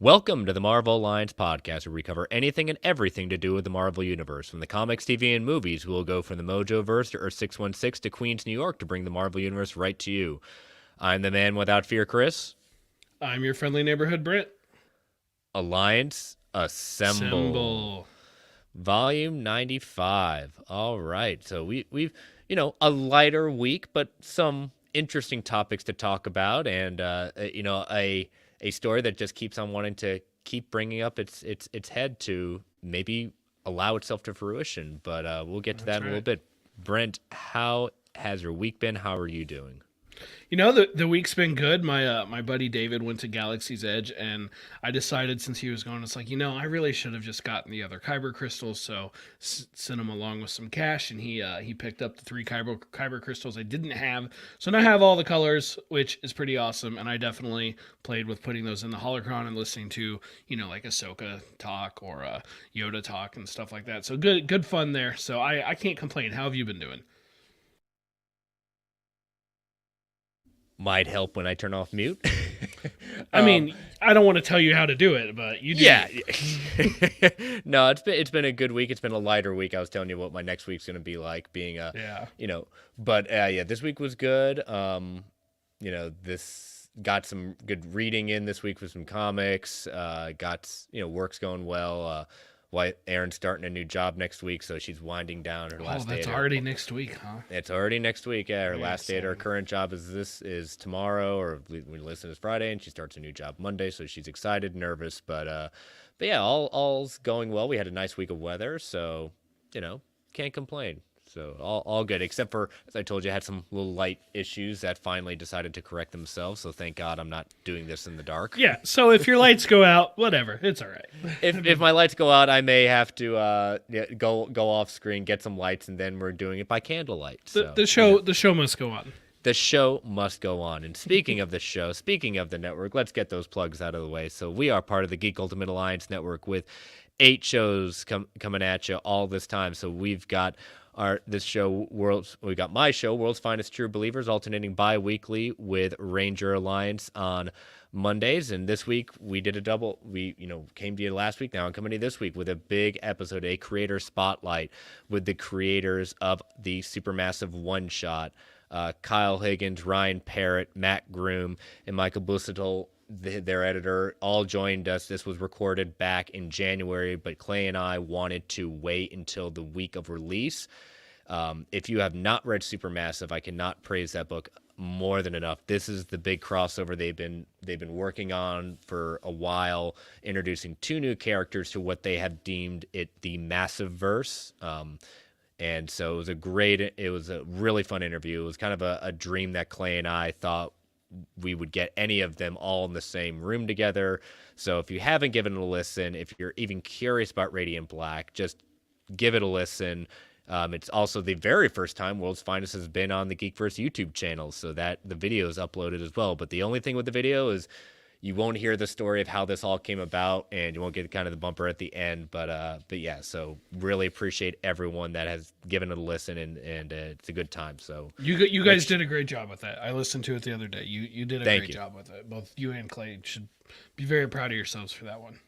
Welcome to the Marvel Alliance podcast, where we cover anything and everything to do with the Marvel Universe. From the comics, TV, and movies, we'll go from the Mojoverse to Earth 616 to Queens, New York to bring the Marvel Universe right to you. I'm the man without fear, Chris. I'm your friendly neighborhood Brent. Alliance Assemble. Symbol. Volume 95. All right. So we've a lighter week, but some interesting topics to talk about, and a story that just keeps on wanting to keep bringing up its head to maybe allow itself to fruition. But we'll get to that in a little bit. Brent, how has your week been? How are you doing? You know, the week's been good. My buddy David went to Galaxy's Edge, and I decided since he was going, it's like, I really should have just gotten the other Kyber crystals, so sent him along with some cash, and he picked up the three Kyber crystals I didn't have. So now I have all the colors, which is pretty awesome, and I definitely played with putting those in the holocron and listening to, like Ahsoka talk or Yoda talk and stuff like that. So good fun there. So I can't complain. How have you been doing? Might help when I turn off mute. I mean, I don't want to tell you how to do it, but you do. Yeah. No, it's been a good week. It's been a lighter week. I was telling you what my next week's going to be like, being this week was good. This got some good reading in this week with some comics. Work's going well. Erin's starting a new job next week, so she's winding down her last day. Oh, that's already next week, huh? It's already next week. Yeah, her last day at her current job is tomorrow, or we listen is Friday, and she starts a new job Monday. So she's excited, nervous, but yeah, all's going well. We had a nice week of weather, so can't complain. So all good, except for, as I told you, I had some little light issues that finally decided to correct themselves. So thank God I'm not doing this in the dark. Yeah. So if your lights go out, whatever, it's all right. If my lights go out, I may have to go off screen, get some lights, and then we're doing it by candlelight. So, the show must go on. The show must go on. And speaking of the show, speaking of the network, let's get those plugs out of the way. So we are part of the Geek Ultimate Alliance network with 8 shows coming at you all this time. So we've got we got my show, World's Finest True Believers, alternating bi-weekly with Ranger Alliance on Mondays. And this week we did a double. We came to you last week. Now I'm coming to you this week with a big episode, a creator spotlight with the creators of the Supermassive One Shot, Kyle Higgins, Ryan Parrott, Matt Groom, and Michael Busuttil, their editor, all joined us. This was recorded back in January, but Clay and I wanted to wait until the week of release. If you have not read Supermassive, I cannot praise that book more than enough. This is the big crossover they've been working on for a while, introducing 2 new characters to what they have deemed it the Massive Verse. And so it was a really fun interview. It was kind of a dream that Clay and I thought we would get any of them all in the same room together. So if you haven't given it a listen, if you're even curious about Radiant Black, just give it a listen. It's also the very first time World's Finest has been on the Geekverse YouTube channel, so that the video is uploaded as well. But the only thing with the video is you won't hear the story of how this all came about, and you won't get kind of the bumper at the end. But yeah, so really appreciate everyone that has given it a listen, and it's a good time. So you guys did a great job with that. I listened to it the other day. You did a great job with it. Both you and Clay should be very proud of yourselves for that one.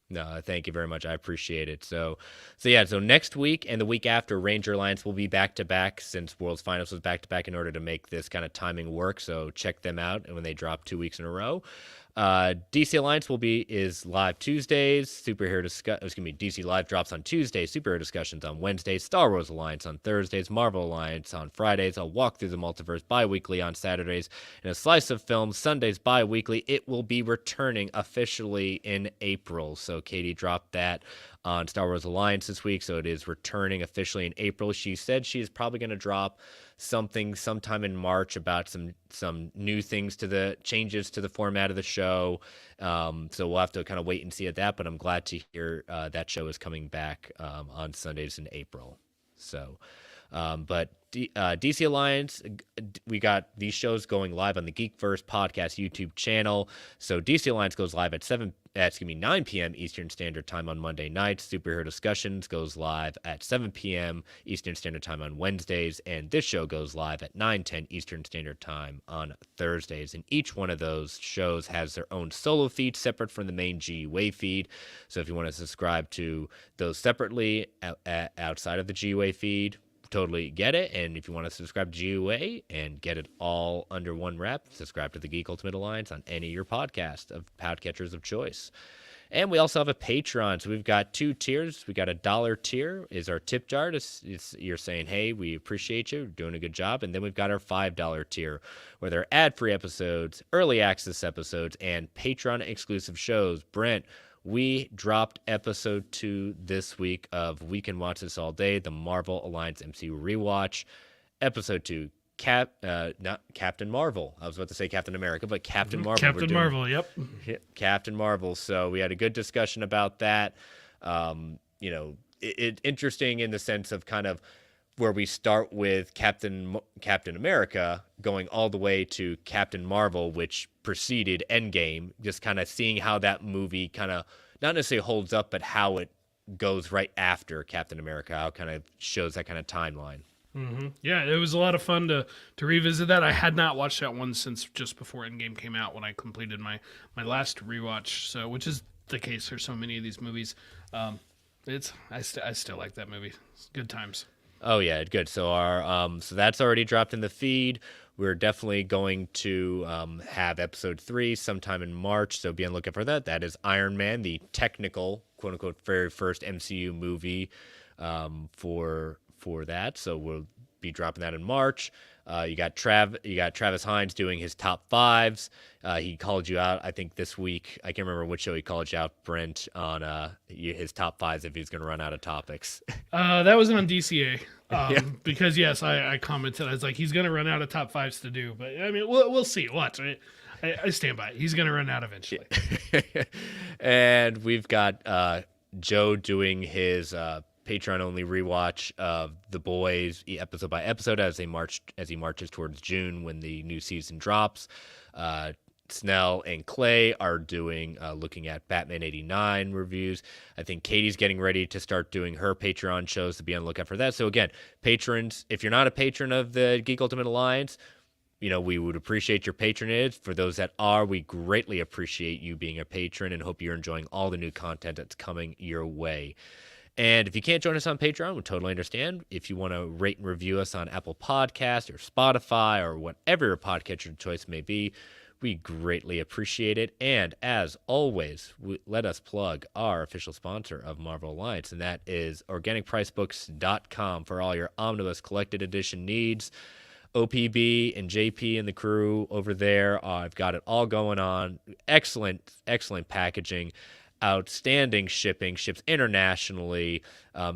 No, thank you very much. I appreciate it. So next week and the week after, Ranger Alliance will be back to back, since World's Finest was back to back, in order to make this kind of timing work. So check them out, and when they drop 2 weeks in a row. DC Alliance is live Tuesdays. DC Live drops on Tuesdays. Superhero discussions on Wednesdays. Star Wars Alliance on Thursdays. Marvel Alliance on Fridays. I'll walk through the multiverse bi-weekly on Saturdays. And a slice of film Sundays bi-weekly. It will be returning officially in April. So Katie dropped that on Star Wars Alliance this week, so it is returning officially in April. She said she is probably going to drop something sometime in March about some new things to the changes to the format of the show. So we'll have to kind of wait and see at that, but I'm glad to hear that show is coming back on Sundays in April. So But DC Alliance, we got these shows going live on the Geekverse podcast YouTube channel. So DC Alliance goes live at 9 p.m. Eastern Standard Time on Monday nights. Superhero Discussions goes live at 7 p.m. Eastern Standard Time on Wednesdays. And this show goes live at 9:10 Eastern Standard Time on Thursdays. And each one of those shows has their own solo feed separate from the main GUA feed. So if you want to subscribe to those separately outside of the GUA feed, totally get it. And if you want to subscribe to GUA and get it all under one wrap, subscribe to the Geek Ultimate Alliance on any of your podcast of podcatchers of choice. And we also have a Patreon. So we've got 2 tiers. We got a $1 tier is our tip jar. You're saying, hey, we appreciate you, doing a good job. And then we've got our $5 tier where there are ad-free episodes, early access episodes, and Patreon exclusive shows. Brent, we dropped episode 2 this week of We Can Watch This All Day, the Marvel Alliance MCU rewatch. Episode 2, not Captain Marvel. I was about to say Captain America, but Captain Marvel. Captain Marvel, yep. Captain Marvel. So we had a good discussion about that. It interesting in the sense of kind of where we start with Captain America going all the way to Captain Marvel, which preceded Endgame, just kind of seeing how that movie kind of not necessarily holds up, but how it goes right after Captain America, how it kind of shows that kind of timeline. Mm-hmm. Yeah, it was a lot of fun to revisit that. I had not watched that one since just before Endgame came out when I completed my last rewatch, so which is the case for so many of these movies. I still like that movie. It's good times. Oh yeah, good. So so that's already dropped in the feed. We're definitely going to have episode 3 sometime in March, so be on the lookout for that. That is Iron Man, the technical quote unquote very first MCU movie for that. So we'll be dropping that in March. You got Travis Hines doing his top 5s. He called you out, I think, this week. I can't remember which show he called you out, Brent, on his top 5s if he's going to run out of topics. That was on DCA. Yeah. Because yes, I commented. I was like, he's going to run out of top 5s to do, but I mean, we'll see. Watch. I stand by it. He's going to run out eventually. And we've got Joe doing his Patreon only rewatch of The Boys episode by episode as he marches towards June when the new season drops. Snell and Clay are doing looking at Batman 89 reviews. I think Katie's getting ready to start doing her Patreon shows, to be on the lookout for that. So again, patrons, if you're not a patron of the Geek Ultimate Alliance, we would appreciate your patronage. For those that are, we greatly appreciate you being a patron and hope you're enjoying all the new content that's coming your way. And if you can't join us on Patreon, we totally understand. If you want to rate and review us on Apple Podcasts or Spotify or whatever your podcatcher choice may be, we greatly appreciate it. And as always, let us plug our official sponsor of Marvel Alliance, and that is OrganicPriceBooks.com for all your Omnibus Collected Edition needs. OPB and JP and the crew over there, I've got it all going on. Excellent packaging. Outstanding shipping, ships internationally,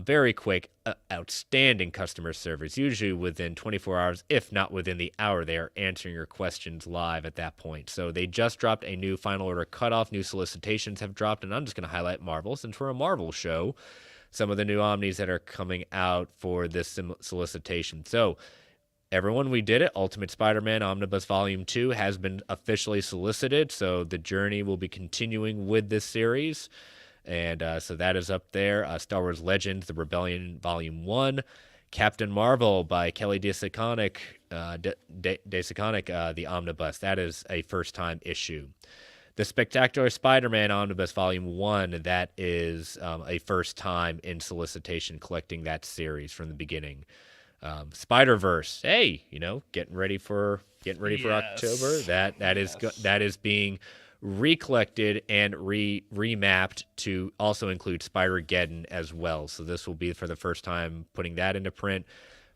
very quick, outstanding customer service, usually within 24 hours, if not within the hour. They are answering your questions live at that point. So they just dropped a new final order cutoff. New solicitations have dropped, and I'm just going to highlight Marvel since we're a Marvel show. Some of the new Omnis that are coming out for this solicitation. So everyone, we did it. Ultimate Spider-Man Omnibus Volume 2 has been officially solicited, so the journey will be continuing with this series. And so that is up there. Star Wars Legends, The Rebellion Volume 1. Captain Marvel by Kelly DeSeconic, the Omnibus. That is a first-time issue. The Spectacular Spider-Man Omnibus Volume 1, that is a first time in solicitation collecting that series from the beginning. Spider-Verse, hey, getting ready for October. That is being recollected and remapped to also include Spider-Geddon as well. So this will be for the first time putting that into print.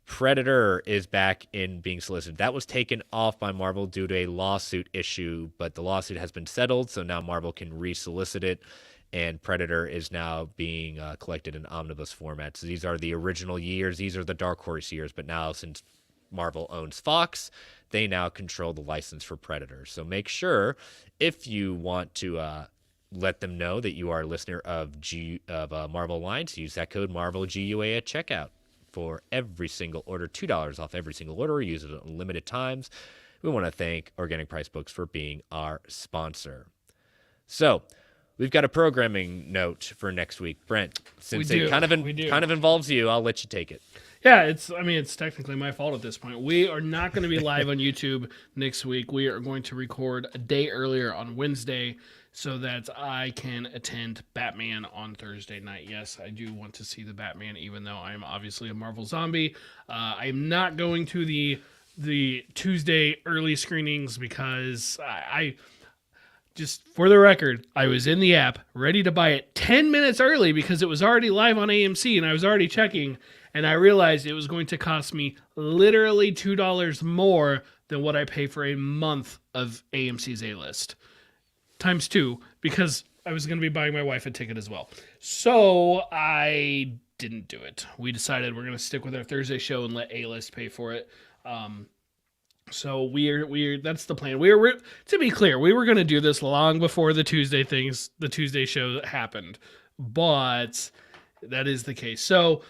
Predator is back in being solicited. That was taken off by Marvel due to a lawsuit issue, but the lawsuit has been settled, so now Marvel can resolicit it. And Predator is now being collected in omnibus format. So these are the original years. These are the Dark Horse years. But now, since Marvel owns Fox, they now control the license for Predator. So make sure, if you want to let them know that you are a listener of Marvel Alliance, use that code MarvelGUA at checkout. for every single order, $2 off every single order. Use it unlimited times. We want to thank Organic Price Books for being our sponsor. So we've got a programming note for next week. Brent, since it kind of involves you, I'll let you take it. Yeah, it's technically my fault at this point. We are not going to be live on YouTube next week. We are going to record a day earlier on Wednesday so that I can attend Batman on Thursday night. Yes, I do want to see the Batman, even though I'm obviously a Marvel zombie. I am not going to the Tuesday early screenings because I just for the record, I was in the app ready to buy it 10 minutes early because it was already live on AMC and I was already checking, and I realized it was going to cost me literally $2 more than what I pay for a month of AMC's A-List. Times 2, because I was going to be buying my wife a ticket as well. So I didn't do it. We decided we're going to stick with our Thursday show and let A-List pay for it. So we're that's the plan. We're to be clear, we were going to do this long before the Tuesday show happened, but that is the case. So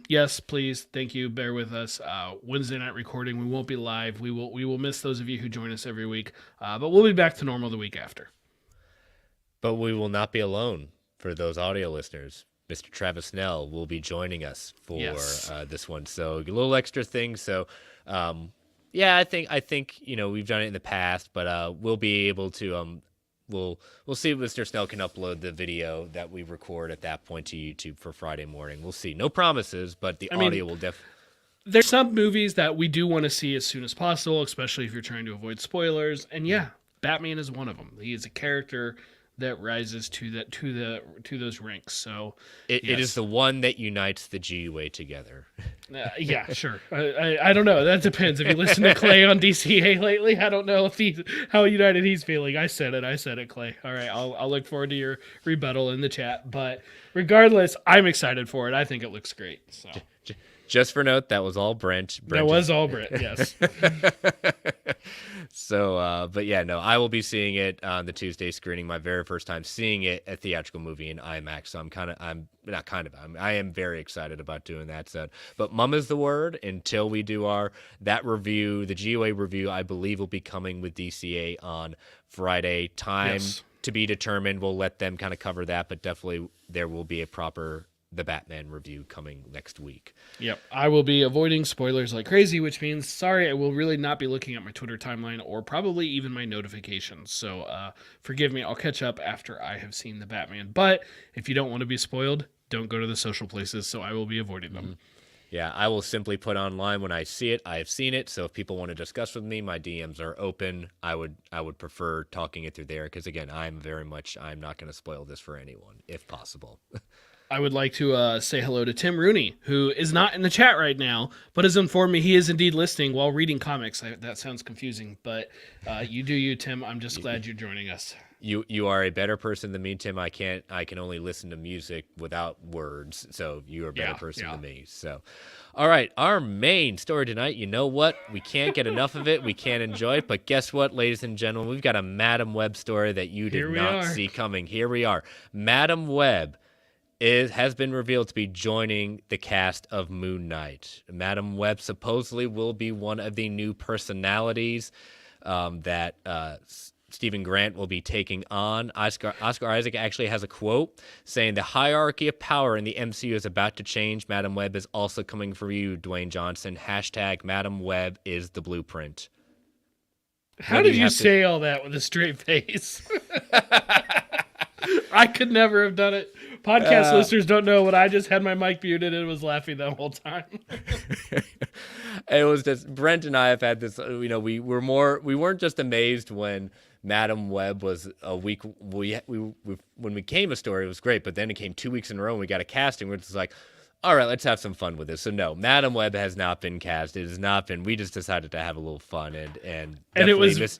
yes, please, thank you, bear with us. Wednesday night recording, we won't be live. We will miss those of you who join us every week, but we'll be back to normal the week after. But we will not be alone for those audio listeners. Mr. Travis Snell will be joining us for this one. So a little extra thing. So yeah, I think we've done it in the past, but we'll be able to we'll see if Mr. Snell can upload the video that we record at that point to YouTube for Friday morning. We'll see. No promises, but the audio will definitely. There's some movies that we do want to see as soon as possible, especially if you're trying to avoid spoilers. And yeah, Batman is one of them. He is a character that rises to those ranks. So it is the one that unites the GUA together. Yeah, sure. I don't know. That depends. If you listen to Clay on DCA lately, I don't know how united he's feeling. I said it, Clay. All right, I'll look forward to your rebuttal in the chat. But regardless, I'm excited for it. I think it looks great. So. Just for note, that was all Brent. That was all Brent, yes. So, but yeah, no, I will be seeing it on the Tuesday screening. My very first time seeing it, a theatrical movie in IMAX. So I am very excited about doing that. So, but mum is the word until we do that review. The GOA review, I believe, will be coming with DCA on Friday. Time to be determined. We'll let them kind of cover that, but definitely there will be a proper the Batman review coming next week. Yep. I will be avoiding spoilers like crazy, which means, sorry, I will really not be looking at my Twitter timeline or probably even my notifications. So forgive me. I'll catch up after I have seen the Batman. But if you don't want to be spoiled, don't go to the social places. So I will be avoiding them. Yeah, I will simply put online when I see it. I have seen it. So if people want to discuss with me, my DMs are open. I would prefer talking it through there because, again, I'm not going to spoil this for anyone if possible. I would like to say hello to Tim Rooney, who is not in the chat right now, but has informed me he is indeed listening while reading comics. That sounds confusing, but you do you, Tim. I'm just glad you're joining us. You are a better person than me, Tim. I can only listen to music without words, so you are a better person than me. So, all right, our main story tonight, you know what? We can't get enough of it. We can't enjoy it, but guess what, ladies and gentlemen? We've got a Madam Webb story that you did not see coming. Here we are. Madam Webb has been revealed to be joining the cast of Moon Knight. Madam Webb supposedly will be one of the new personalities that Stephen Grant will be taking on. Oscar Isaac actually has a quote saying, "The hierarchy of power in the MCU is about to change. Madam Webb is also coming for you, Dwayne Johnson. # Madam Webb is the blueprint." How did you say all that with a straight face? I could never have done it. Podcast listeners don't know what I just had my mic muted and was laughing the whole time. It was just Brent and I have had this. We weren't just amazed when Madam Webb was a week. When we came a story, it was great, but then it came 2 weeks in a row and we got a casting. We're just like, all right, let's have some fun with this. So no, Madam Webb has not been cast. It has not been. We just decided to have a little fun and it was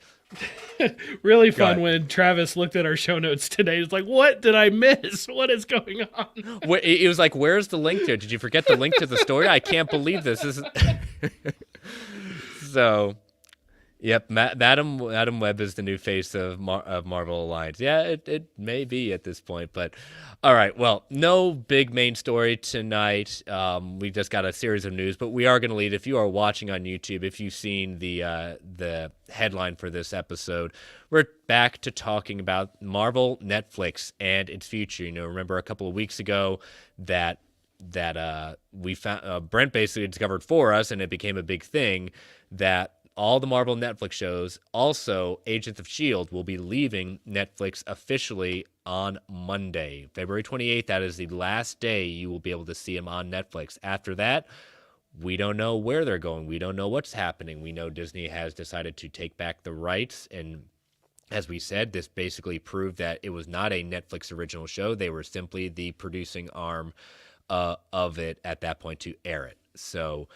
really fun when Travis looked at our show notes today. He was like, "What did I miss? What is going on?" It was like, "Where's the link to it? Did you forget the link to the story? I can't believe this." So, Yep, Madam Webb is the new face of Marvel Alliance. Yeah, it may be at this point, but all right. Well, no big main story tonight. We just got a series of news, but we are going to lead. If you are watching on YouTube, if you've seen the headline for this episode, we're back to talking about Marvel Netflix and its future. Remember a couple of weeks ago that we found Brent basically discovered for us, and it became a big thing that all the Marvel Netflix shows, also Agents of S.H.I.E.L.D., will be leaving Netflix officially on Monday, February 28th. That is the last day you will be able to see them on Netflix. After that, we don't know where they're going. We don't know what's happening. We know Disney has decided to take back the rights. And as we said, this basically proved that it was not a Netflix original show. They were simply the producing arm of it at that point to air it. So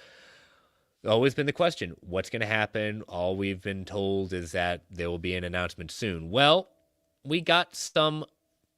always been the question, what's going to happen? All we've been told is that there will be an announcement soon. Well, we got some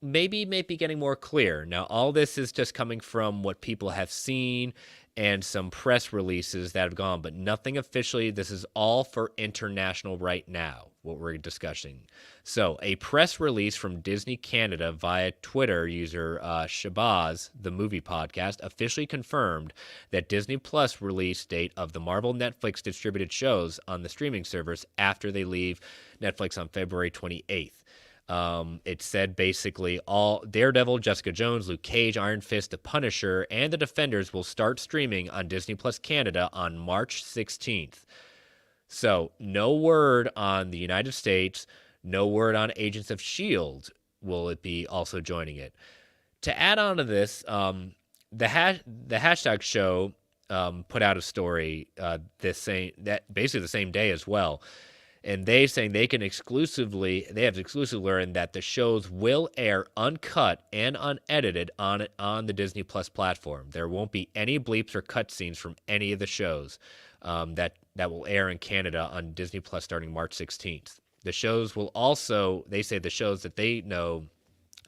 maybe getting more clear. Now, all this is just coming from what people have seen and some press releases that have gone, but nothing officially. This is all for international right now, what we're discussing. So a press release from Disney Canada via Twitter user Shabazz, the movie podcast, officially confirmed that Disney Plus release date of the Marvel Netflix distributed shows on the streaming service after they leave Netflix on February 28th. It said basically all Daredevil, Jessica Jones, Luke Cage, Iron Fist, The Punisher, and The Defenders will start streaming on Disney Plus Canada on March 16th. So no word on the United States, no word on Agents of S.H.I.E.L.D. Will it be also joining it? To add on to this, the hashtag show put out a story basically the same day as well. And they saying they have exclusively learned that the shows will air uncut and unedited on the Disney Plus platform. There won't be any bleeps or cutscenes from any of the shows that will air in Canada on Disney Plus starting March 16th. The shows will also, they say the shows that they know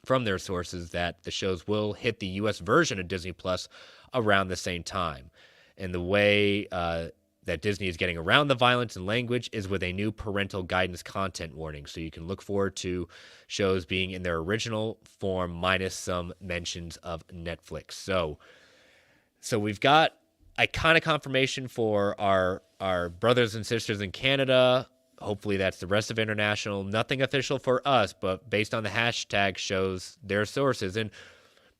from their sources, that the shows will hit the U.S. version of Disney Plus around the same time. And the way that Disney is getting around the violence and language is with a new parental guidance content warning. So you can look forward to shows being in their original form minus some mentions of Netflix. So we've got a kind of confirmation for our brothers and sisters in Canada. Hopefully that's the rest of international. Nothing official for us, but based on the hashtag shows their sources. And,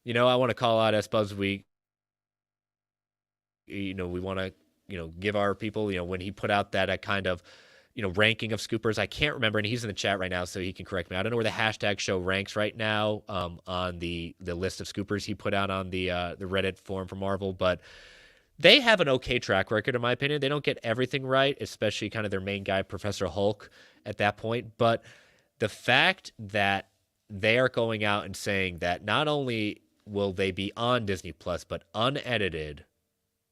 I want to call out Espuz. We want to, give our people, when he put out that kind of, ranking of scoopers, I can't remember, and he's in the chat right now, so he can correct me. I don't know where the hashtag show ranks right now on the list of scoopers he put out on the Reddit forum for Marvel, but they have an okay track record, in my opinion. They don't get everything right, especially kind of their main guy, Professor Hulk, at that point. But the fact that they are going out and saying that not only will they be on Disney Plus, but unedited,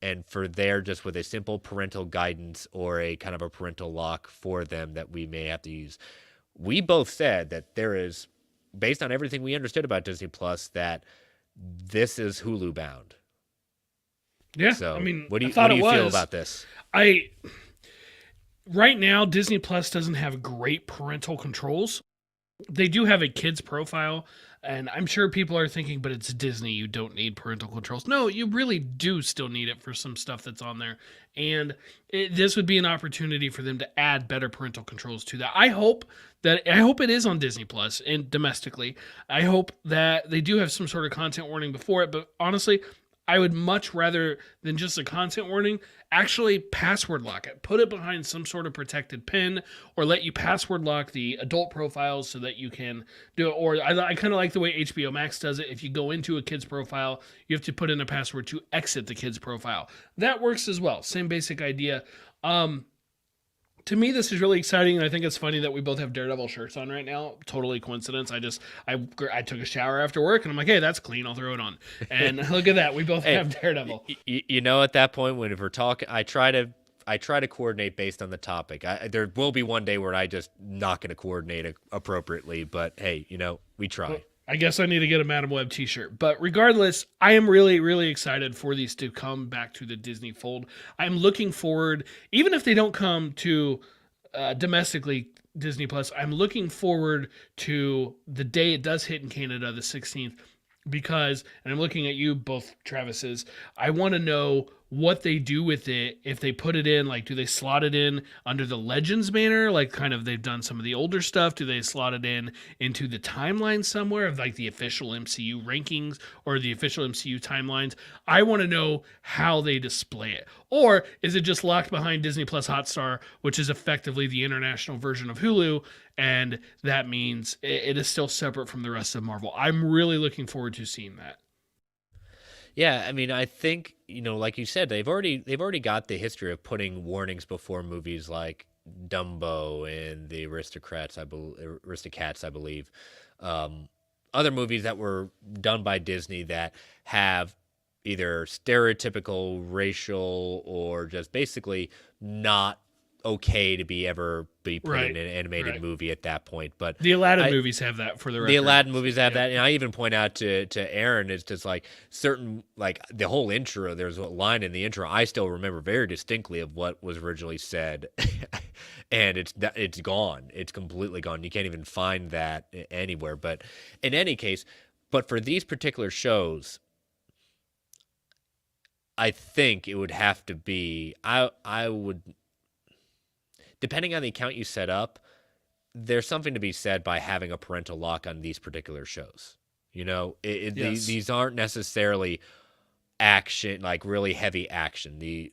and for there just with a simple parental guidance or a kind of a parental lock for them that we may have to use. We both said that there is, based on everything we understood about Disney Plus, that this is Hulu bound. Yeah, so, I mean, what do you feel about this? Right now, Disney Plus doesn't have great parental controls. They do have a kids profile, and I'm sure people are thinking, but it's Disney, you don't need parental controls. No, you really do still need it for some stuff that's on there. And this would be an opportunity for them to add better parental controls to that. I hope it is on Disney Plus and domestically. I hope that they do have some sort of content warning before it, but honestly, I would much rather than just a content warning, actually password lock it. Put it behind some sort of protected pin, or let you password lock the adult profiles so that you can do it. Or I kind of like the way HBO Max does it. If you go into a kid's profile, you have to put in a password to exit the kid's profile. That works as well. Same basic idea. To me, this is really exciting, and I think it's funny that we both have Daredevil shirts on right now. Totally coincidence. I took a shower after work, and I'm like, hey, that's clean. I'll throw it on. And look at that. We both have Daredevil. At that point, when we're talking, I try to coordinate based on the topic. There will be one day where I just not going to coordinate appropriately, but hey, we try. Well, I guess I need to get a Madam Web t-shirt. But regardless, I am really, really excited for these to come back to the Disney fold. I'm looking forward, even if they don't come to domestically Disney Plus. I'm looking forward to the day it does hit in Canada, the 16th, because, and I'm looking at you both, Travis's, I want to know what they do with it. If they put it in, like, do they slot it in under the Legends banner, like kind of they've done some of the older stuff? Do they slot it in into the timeline somewhere of like the official MCU rankings or the official MCU timelines? I want to know how they display it. Or is it just locked behind Disney Plus Hotstar, which is effectively the international version of Hulu, and that means it is still separate from the rest of Marvel? I'm really looking forward to seeing that. Yeah, I mean, I think, like you said, they've already got the history of putting warnings before movies like Dumbo and the Aristocats, I believe. Other movies that were done by Disney that have either stereotypical racial or just basically not okay to be put Right, in an animated right. movie at that point. But The Aladdin movies have that, for the record. the Aladdin movies have Yeah. that, and I even point out to Aaron, it's just like certain, like the whole intro. There's a line in the intro I still remember very distinctly of what was originally said, and it's gone. It's completely gone. You can't even find that anywhere. But in any case, but for these particular shows, I think it would have to be I would, depending on the account you set up, there's something to be said by having a parental lock on these particular shows. Yes. These aren't necessarily action, like really heavy action. The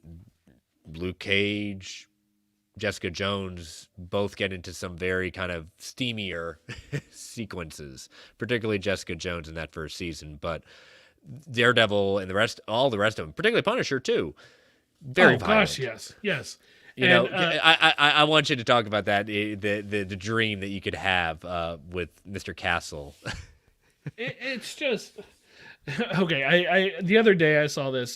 Luke Cage, Jessica Jones both get into some very kind of steamier sequences, particularly Jessica Jones in that first season. But Daredevil and all the rest of them, particularly Punisher too, very violent. Gosh, yes. I want you to talk about that, the dream that you could have with Mr. Castle. It's just okay. I the other day I saw this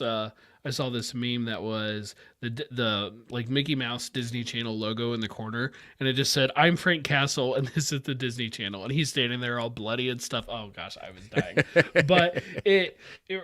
meme that was the like Mickey Mouse Disney Channel logo in the corner, and it just said, "I'm Frank Castle, and this is the Disney Channel," and he's standing there all bloody and stuff. Oh gosh, I was dying. But it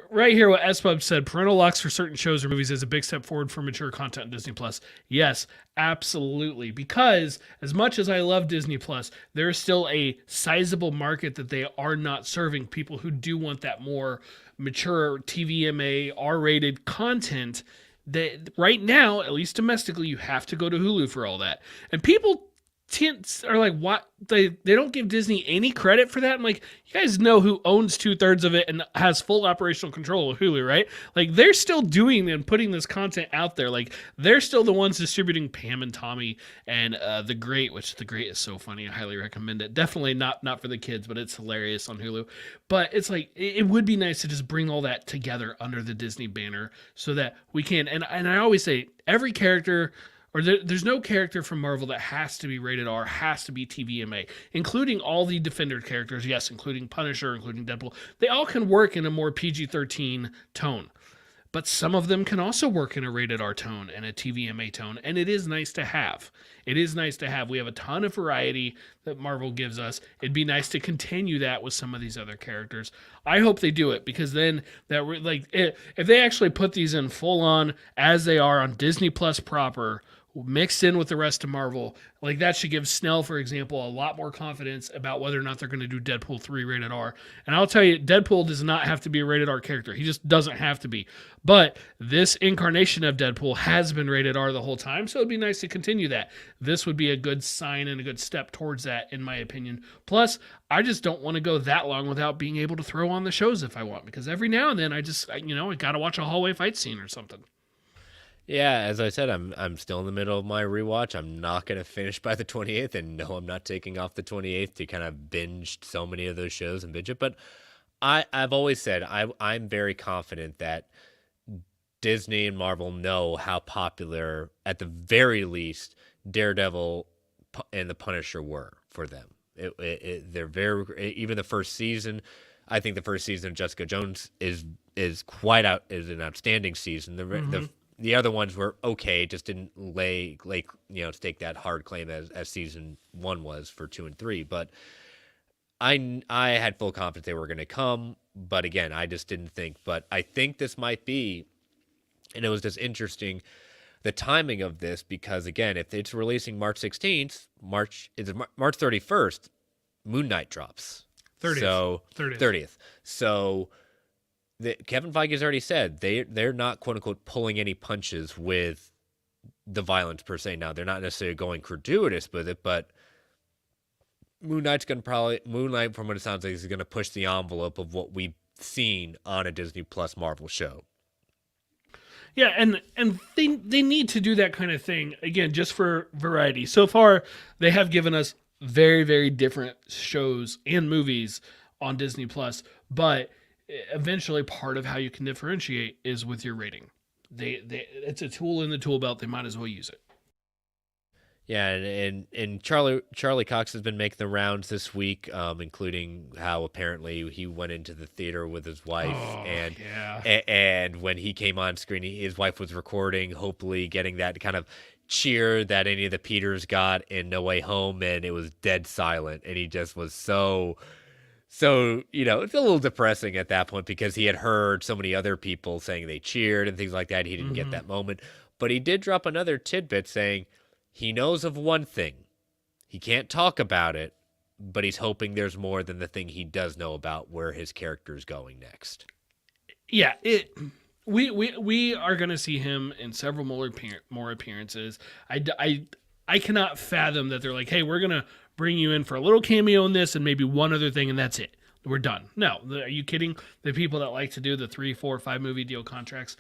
right here, what SPub said: parental locks for certain shows or movies is a big step forward for mature content in Disney Plus. Yes, absolutely. Because as much as I love Disney Plus, there is still a sizable market that they are not serving. People who do want that more mature TVMA R-rated content, that right now, at least domestically, you have to go to Hulu for all that. And people are like, what? They don't give Disney any credit for that. I'm like, you guys know who owns 2/3 of it and has full operational control of Hulu, right? Like, they're still doing and putting this content out there. Like, they're still the ones distributing Pam and Tommy and The Great, which The Great is so funny. I highly recommend it. Definitely not for the kids, but it's hilarious on Hulu. But it's like, it would be nice to just bring all that together under the Disney banner so that we can, and I always say, every character, or there's no character from Marvel that has to be rated R, has to be TVMA, including all the Defender characters, yes, including Punisher, including Deadpool. They all can work in a more PG-13 tone. But some of them can also work in a rated R tone and a TVMA tone, and it is nice to have. It is nice to have. We have a ton of variety that Marvel gives us. It'd be nice to continue that with some of these other characters. I hope they do it, because then if they actually put these in full on as they are on Disney Plus proper, mixed in with the rest of Marvel, like that should give Snell, for example, a lot more confidence about whether or not they're going to do Deadpool 3 rated R. And I'll tell you, Deadpool does not have to be a rated R character. He just doesn't have to be. But this incarnation of Deadpool has been rated R the whole time, so it'd be nice to continue that. This would be a good sign and a good step towards that, in my opinion. Plus, I just don't want to go that long without being able to throw on the shows if I want, because every now and then I got to watch a hallway fight scene or something. Yeah, as I said, I'm still in the middle of my rewatch. I'm not going to finish by the 28th, and no, I'm not taking off the 28th to kind of binge so many of those shows and binge it. But I've always said I'm very confident that Disney and Marvel know how popular, at the very least, Daredevil and the Punisher were for them. They're very, even the first season. I think the first season of Jessica Jones is an outstanding season. The other ones were okay, just didn't stake that hard claim as season 1 was for 2 and 3. But I had full confidence they were going to come. But again, I just didn't think. But I think this might be, and it was just interesting. the timing of this, because again, if it's releasing March 16th, March 31st, Moon Knight drops. 30th. So 30th. 30th. So Kevin Feige has already said they're not quote unquote pulling any punches with the violence per se. Now they're not necessarily going gratuitous with it, but Moon Knight, from what it sounds like, is going to push the envelope of what we've seen on a Disney Plus Marvel show. Yeah, and they need to do that kind of thing again, just for variety. So far, they have given us very, very different shows and movies on Disney Plus, but eventually, part of how you can differentiate is with your rating. It's a tool in the tool belt. They might as well use it. Yeah, and Charlie Cox has been making the rounds this week, including how apparently he went into the theater with his wife, and when he came on screen, his wife was recording, hopefully getting that kind of cheer that any of the Peters got in No Way Home, and it was dead silent, and he just was so it's a little depressing at that point because he had heard so many other people saying they cheered and things like that. He didn't get that moment, but he did drop another tidbit saying he knows of one thing. He can't talk about it, but he's hoping there's more than the thing he does know about where his character is going next. Yeah, we are going to see him in several more appearances. I cannot fathom that they're like, hey, we're going to bring you in for a little cameo in this and maybe one other thing, and that's it. We're done. No, are you kidding? The people that like to do the 3, 4, 5 movie deal contracts.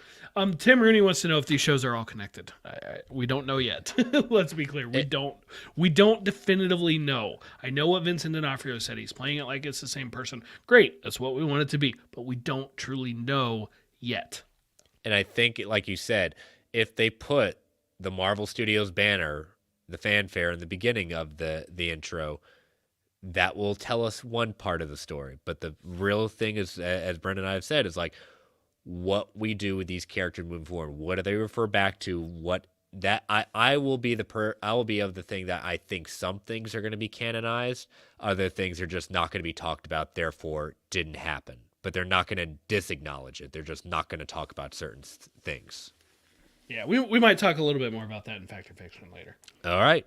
Tim Rooney wants to know if these shows are all connected. We don't know yet. Let's be clear. We don't definitively know. I know what Vincent D'Onofrio said. He's playing it like it's the same person. Great. That's what we want it to be. But we don't truly know yet. And I think, like you said, if they put the Marvel Studios banner, the fanfare in the beginning of the intro, that will tell us one part of the story. But the real thing is, as Brendan and I have said, is like what we do with these characters moving forward. What do they refer back to? What that I will be I will be of the thing that I think some things are going to be canonized. Other things are just not going to be talked about, therefore didn't happen. But they're not going to disacknowledge it. They're just not going to talk about certain things. Yeah, we might talk a little bit more about that in Fact or Fiction later. All right.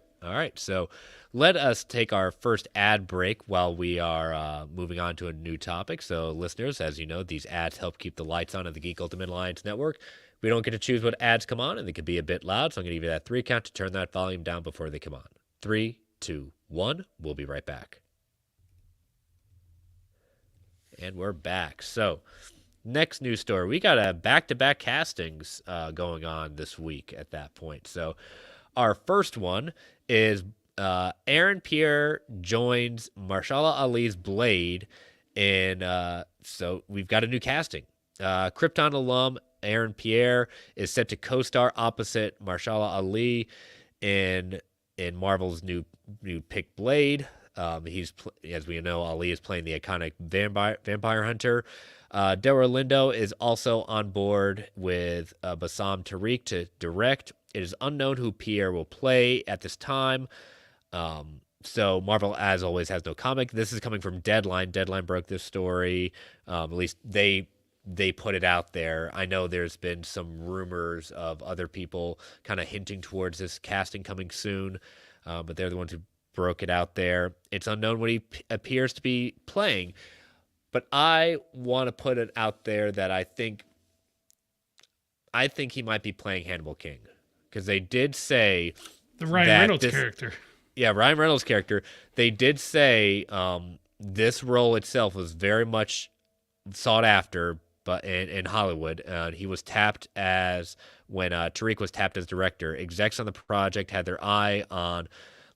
So let us take our first ad break while we are moving on to a new topic. So listeners, as you know, these ads help keep the lights on at the Geek Ultimate Alliance Network. We don't get to choose what ads come on, and they can be a bit loud, so I'm going to give you that 3 count to turn that volume down before they come on. 3, 2, 1. We'll be right back. And we're back. So next news story, we got a back-to-back castings going on this week at that point. So our first one is Aaron Pierre joins Mahershala Ali's Blade, and so we've got a new casting. Krypton alum Aaron Pierre is set to co-star opposite Mahershala Ali in Marvel's new pick Blade. As we know, Ali is playing the iconic vampire hunter. Delroy Lindo is also on board with Bassam Tariq to direct. It is unknown who Pierre will play at this time. So Marvel, as always, has no comic. This is coming from Deadline. Deadline broke this story. At least they put it out there. I know there's been some rumors of other people kind of hinting towards this casting coming soon, but they're the ones who broke it out there. It's unknown what he appears to be playing, but I want to put it out there that I think he might be playing Hannibal King, because they did say the Ryan Reynolds character. Yeah, Ryan Reynolds' character. They did say this role itself was very much sought after, but in Hollywood, he was tapped when Tariq was tapped as director. Execs on the project had their eye on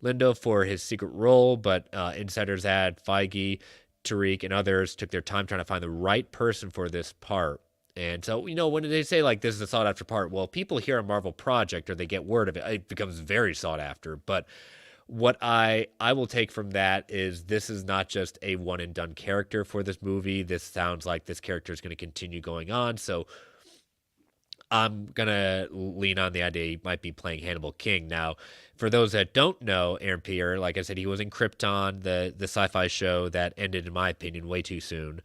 Lindo for his secret role, but insiders had Feige, Tariq, and others took their time trying to find the right person for this part. And so, when they say like this is a sought after part, well, people hear a Marvel project or they get word of it, it becomes very sought after. But what I will take from that is this is not just a one and done character for this movie. This sounds like this character is going to continue going on. So I'm going to lean on the idea he might be playing Hannibal King. Now, for those that don't know, Aaron Pierre, like I said, he was in Krypton, the sci-fi show that ended, in my opinion, way too soon.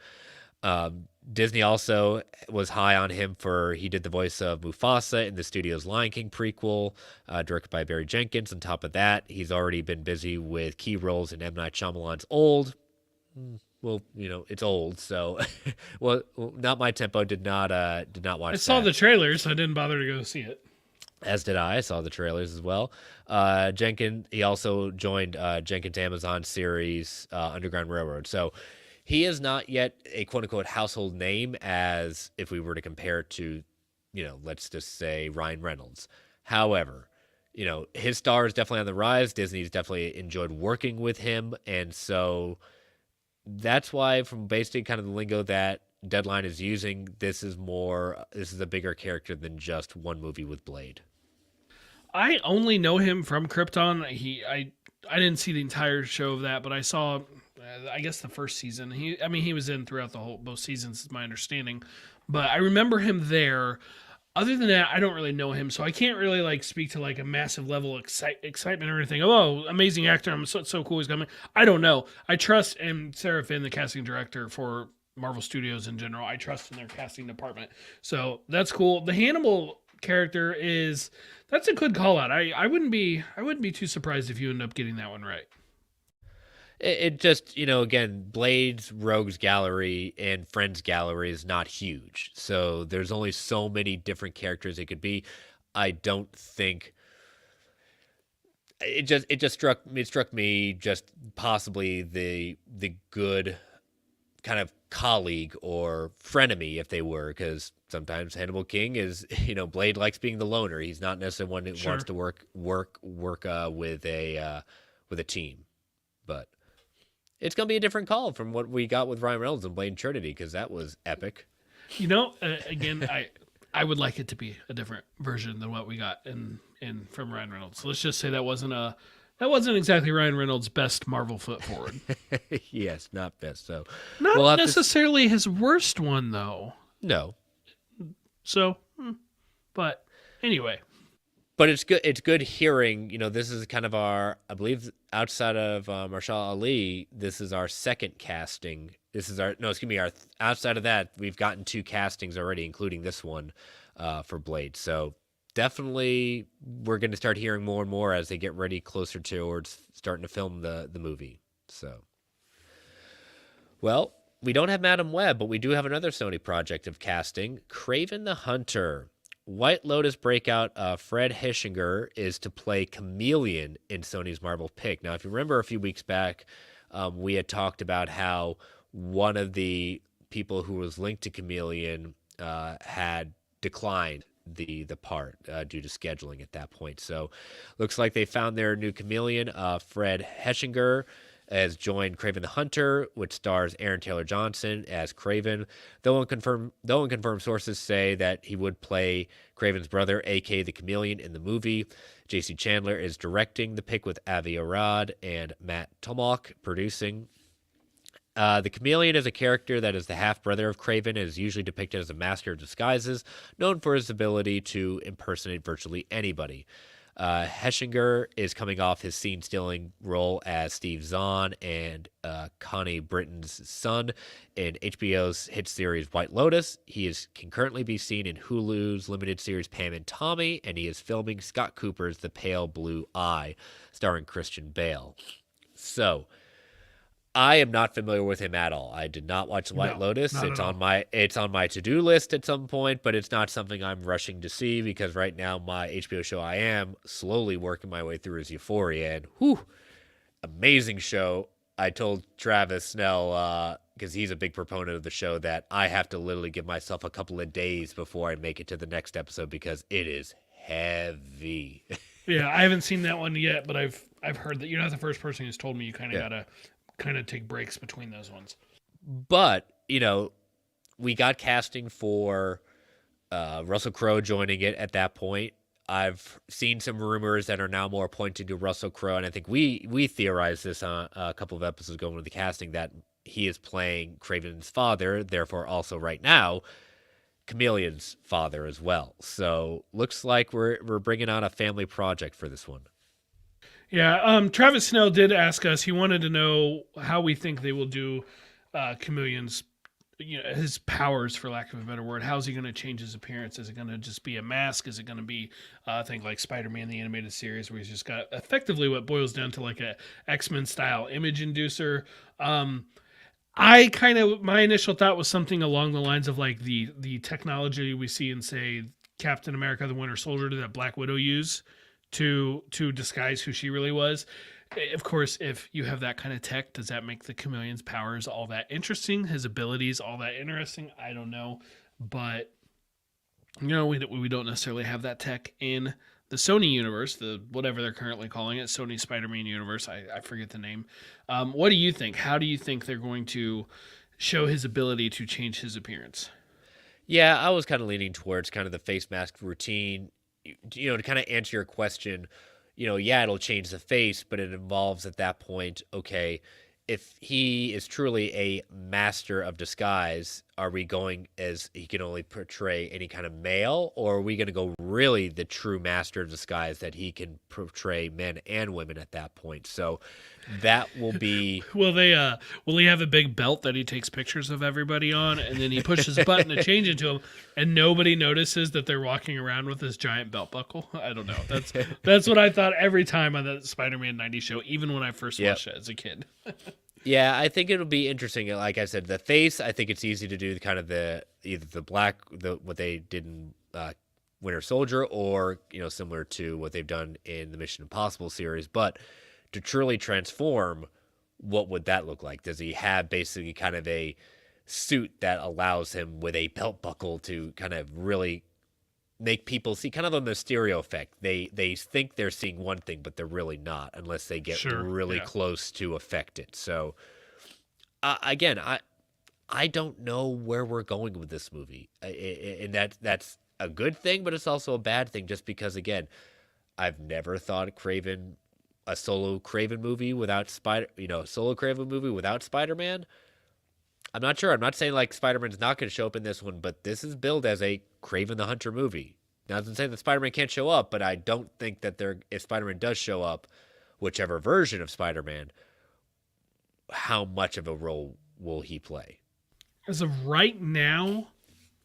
Disney also was high on him for he did the voice of Mufasa in the studio's Lion King prequel, directed by Barry Jenkins. On top of that, he's already been busy with key roles in M. Night Shyamalan's Old. Well, it's old, so well, not my tempo. Did not watch. I saw that. the trailers. So I didn't bother to go see it. As did I. I saw the trailers as well. Jenkins. He also joined Jenkins' Amazon series Underground Railroad. So he is not yet a quote unquote household name as if we were to compare it to, let's just say Ryan Reynolds. However, his star is definitely on the rise. Disney's definitely enjoyed working with him, and so that's why, from basically kind of the lingo that Deadline is using, this is a bigger character than just one movie with Blade. I only know him from Krypton. I didn't see the entire show of that, but I saw, I guess, the first season. He was in throughout both seasons, is my understanding. But I remember him there. Other than that, I don't really know him, so I can't really speak to a massive level of excitement or anything. Oh, amazing actor! I'm so cool he's coming. I don't know. I trust Sarah Finn, the casting director for Marvel Studios in general. I trust in their casting department, so that's cool. The Hannibal character that's a good call out. I wouldn't be too surprised if you end up getting that one right. It just, again, Blade's Rogues Gallery and Friends Gallery is not huge. So there's only so many different characters it could be. I don't think it struck me just possibly the good kind of colleague or frenemy, if they were, because sometimes Hannibal King is, Blade likes being the loner. He's not necessarily one that wants to work with a team, but it's going to be a different call from what we got with Ryan Reynolds and Blade Trinity, because that was epic. Again, I would like it to be a different version than what we got in from Ryan Reynolds. So let's just say that wasn't exactly Ryan Reynolds' best Marvel foot forward. Yes, not best. So not necessarily his worst one, though. No. So, but anyway. But it's good. It's good hearing. This is kind of I believe, outside of Mahershala Ali, this is our second casting. Outside of that, we've gotten 2 castings already, including this one for Blade. So definitely, we're going to start hearing more and more as they get ready closer towards starting to film the movie. So, well, we don't have Madam Webb, but we do have another Sony project of casting, Kraven the Hunter. White Lotus Breakout, Fred Hechinger is to play Chameleon in Sony's Marvel pick. Now, if you remember a few weeks back, we had talked about how one of the people who was linked to Chameleon had declined the part due to scheduling at that point. So looks like they found their new Chameleon. Fred Hechinger has joined Kraven the Hunter, which stars Aaron Taylor Johnson as Kraven. Though unconfirmed sources say that he would play Kraven's brother, a.k.a. the Chameleon, in the movie. J.C. Chandler is directing the pick with Avi Arad and Matt Tomahawk producing. The Chameleon is a character that is the half-brother of Kraven and is usually depicted as a master of disguises, known for his ability to impersonate virtually anybody. Hechinger is coming off his scene-stealing role as Steve Zahn and Connie Britton's son in HBO's hit series White Lotus. He can currently be seen in Hulu's limited series Pam and Tommy, and he is filming Scott Cooper's The Pale Blue Eye, starring Christian Bale. So, I am not familiar with him at all. I did not watch White Lotus. It's on my to-do list at some point, but it's not something I'm rushing to see because right now my HBO show I am slowly working my way through is Euphoria, and amazing show. I told Travis Snell, because he's a big proponent of the show, that I have to literally give myself a couple of days before I make it to the next episode because it is heavy. Yeah, I haven't seen that one yet, but I've heard that you're not the first person who's told me you kind of gotta take breaks between those ones. But, we got casting for Russell Crowe joining it at that point. I've seen some rumors that are now more pointing to Russell Crowe, and I think we theorized this on a couple of episodes ago with the casting that he is playing Kraven's father, therefore also right now Chameleon's father as well. So looks like we're bringing on a family project for this one. Yeah, Travis Snell did ask us. He wanted to know how we think they will do Chameleon's his powers, for lack of a better word. How's he going to change his appearance? Is it going to just be a mask? Is it going to be I think like Spider-Man the animated series, where he's just got effectively what boils down to like a X-Men style image inducer? My initial thought was something along the lines of like the technology we see in, say, Captain America the Winter Soldier, that Black Widow use to disguise who she really was. Of course, if you have that kind of tech, does that make the Chameleon's powers all that interesting? His abilities all that interesting? I don't know, but we don't necessarily have that tech in the Sony universe, the whatever they're currently calling it, Sony Spider-Man universe. I forget the name. What do you think? How do you think they're going to show his ability to change his appearance? Yeah, I was kind of leaning towards kind of the face mask routine, to kind of answer your question. Yeah, it'll change the face, but it involves at that point, okay, if he is truly a master of disguise, are we going as he can only portray any kind of male, or are we going to go really the true master of disguise that he can portray men and women at that point? So that will be. Will he have a big belt that he takes pictures of everybody on, and then he pushes a button to change it to him, and nobody notices that they're walking around with this giant belt buckle? I don't know. That's what I thought every time on the Spider-Man 90 show, even when I first watched it as a kid. Yeah, I think it'll be interesting. Like I said, the face, I think it's easy to do kind of either the black, what they did in Winter Soldier, or similar to what they've done in the Mission Impossible series. But to truly transform, what would that look like? Does he have basically kind of a suit that allows him with a belt buckle to kind of really make people see kind of a Mysterio effect? They think they're seeing one thing, but they're really not, unless they get really close to affect it. So again, I don't know where we're going with this movie, and that's a good thing, but it's also a bad thing, just because again, I've never thought a solo Kraven movie without Spider-Man. I'm not sure. I'm not saying like Spider-Man's not going to show up in this one, but this is billed as a Kraven the Hunter movie. Now, it doesn't say that Spider-Man can't show up, but I don't think that if Spider-Man does show up, whichever version of Spider-Man, how much of a role will he play? As of right now,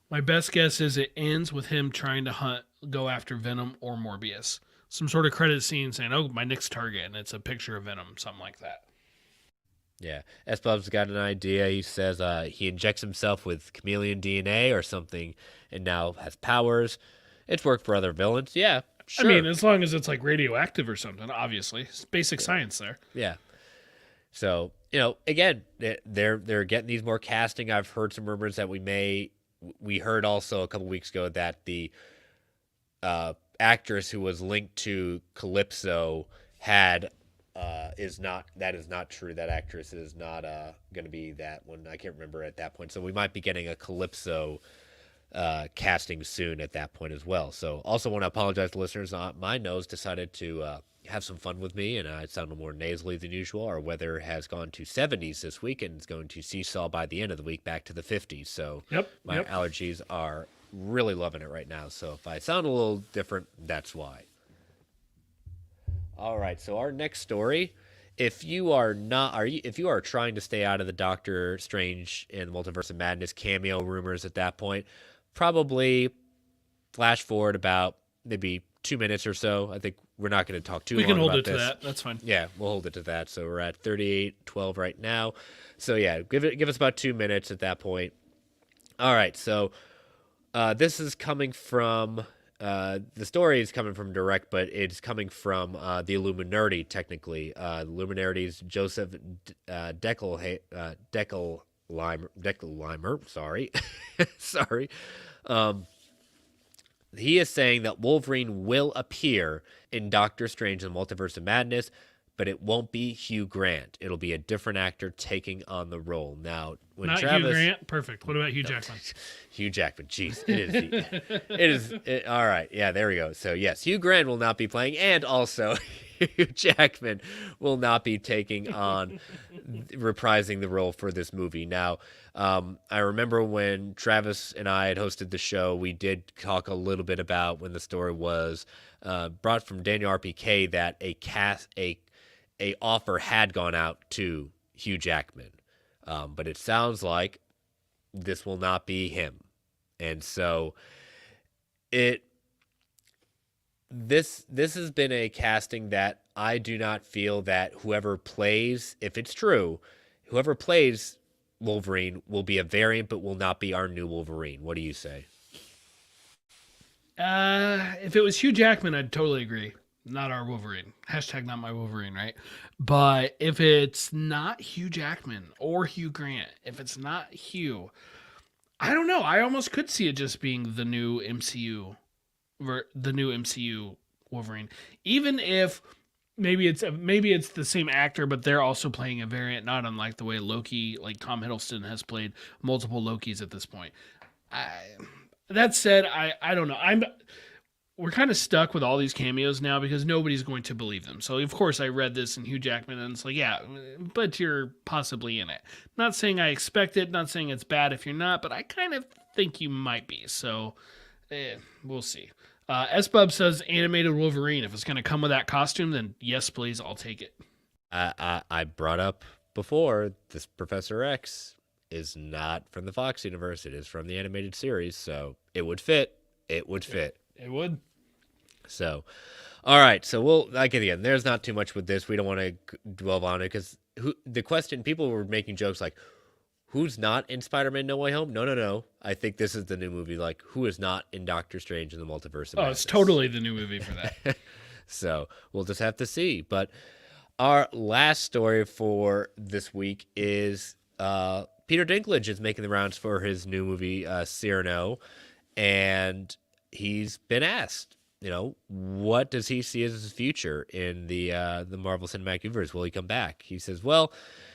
my best guess is it ends with him trying to go after Venom or Morbius. Some sort of credit scene saying, "Oh, my next target," and it's a picture of Venom, something like that. Yeah, S-Bub's got an idea. He says he injects himself with chameleon DNA or something and now has powers. It's worked for other villains. Yeah, sure. I mean, as long as it's like radioactive or something, obviously. It's basic science there. Yeah. So, again, they're getting these more casting. I've heard some rumors that we heard also a couple weeks ago that the actress who was linked to Calypso is not true. That actress is not going to be that one. I can't remember at that point. So we might be getting a Calypso casting soon at that point as well. So also want to apologize to listeners. My nose decided to have some fun with me, and I sound more nasally than usual. Our weather has gone to 70s this week, and it's going to seesaw by the end of the week back to the 50s. So my allergies are really loving it right now. So if I sound a little different, that's why. All right, so our next story, if you are trying to stay out of the Doctor Strange and Multiverse of Madness cameo rumors at that point, probably flash forward about maybe 2 minutes or so. I think we're not going to talk too long about this. We can hold it to that. That's fine. Yeah, we'll hold it to that. So we're at 38:12 right now. So yeah, give us about 2 minutes at that point. All right, so this is coming from the story is coming from direct, but it's coming from the Illuminati, technically. The Illuminati's Joseph Deckelheimer, sorry. Sorry. He is saying that Wolverine will appear in Doctor Strange and the Multiverse of Madness, but it won't be Hugh Grant. It'll be a different actor taking on the role. Now, when Not Hugh Grant, perfect. What about Hugh Jackman? Hugh Jackman, jeez, it is. All right, yeah, there we go. So yes, Hugh Grant will not be playing, and also Hugh Jackman will not be taking on reprising the role for this movie. Now, I remember when Travis and I had hosted the show, we did talk a little bit about when the story was brought from Daniel RPK that a offer had gone out to Hugh Jackman. But it sounds like this will not be him. And so this has been a casting that I do not feel that whoever plays, if it's true, whoever plays Wolverine will be a variant, but will not be our new Wolverine. What do you say? If it was Hugh Jackman, I'd totally agree. Not our Wolverine. Hashtag not my Wolverine, right? But if it's not Hugh Jackman or Hugh Grant, if it's not Hugh, I don't know. I almost could see it just being the new MCU Wolverine. Even if maybe it's the same actor, but they're also playing a variant, not unlike the way Loki, like Tom Hiddleston, has played multiple Lokis at this point. That said, I don't know. We're kind of stuck with all these cameos now because nobody's going to believe them. So of course I read this in Hugh Jackman and it's like, yeah, but you're possibly in it. Not saying I expect it, not saying it's bad if you're not, but I kind of think you might be. So we'll see. S-Bub says animated Wolverine. If it's going to come with that costume, then yes, please, I'll take it. I brought up before, this Professor X is not from the Fox universe. It is from the animated series, so it would fit. It would fit. It would. So, all right. So we'll, like, again, there's not too much with this. We don't want to dwell on it because the question, people were making jokes like, who's not in Spider-Man No Way Home? No. I think this is the new movie. Like, who is not in Doctor Strange in the Multiverse of Madness? It's totally the new movie for that. So we'll just have to see. But our last story for this week is Peter Dinklage is making the rounds for his new movie, Cyrano, and he's been asked, what does he see as his future in the Marvel Cinematic Universe? Will he come back? He says, well,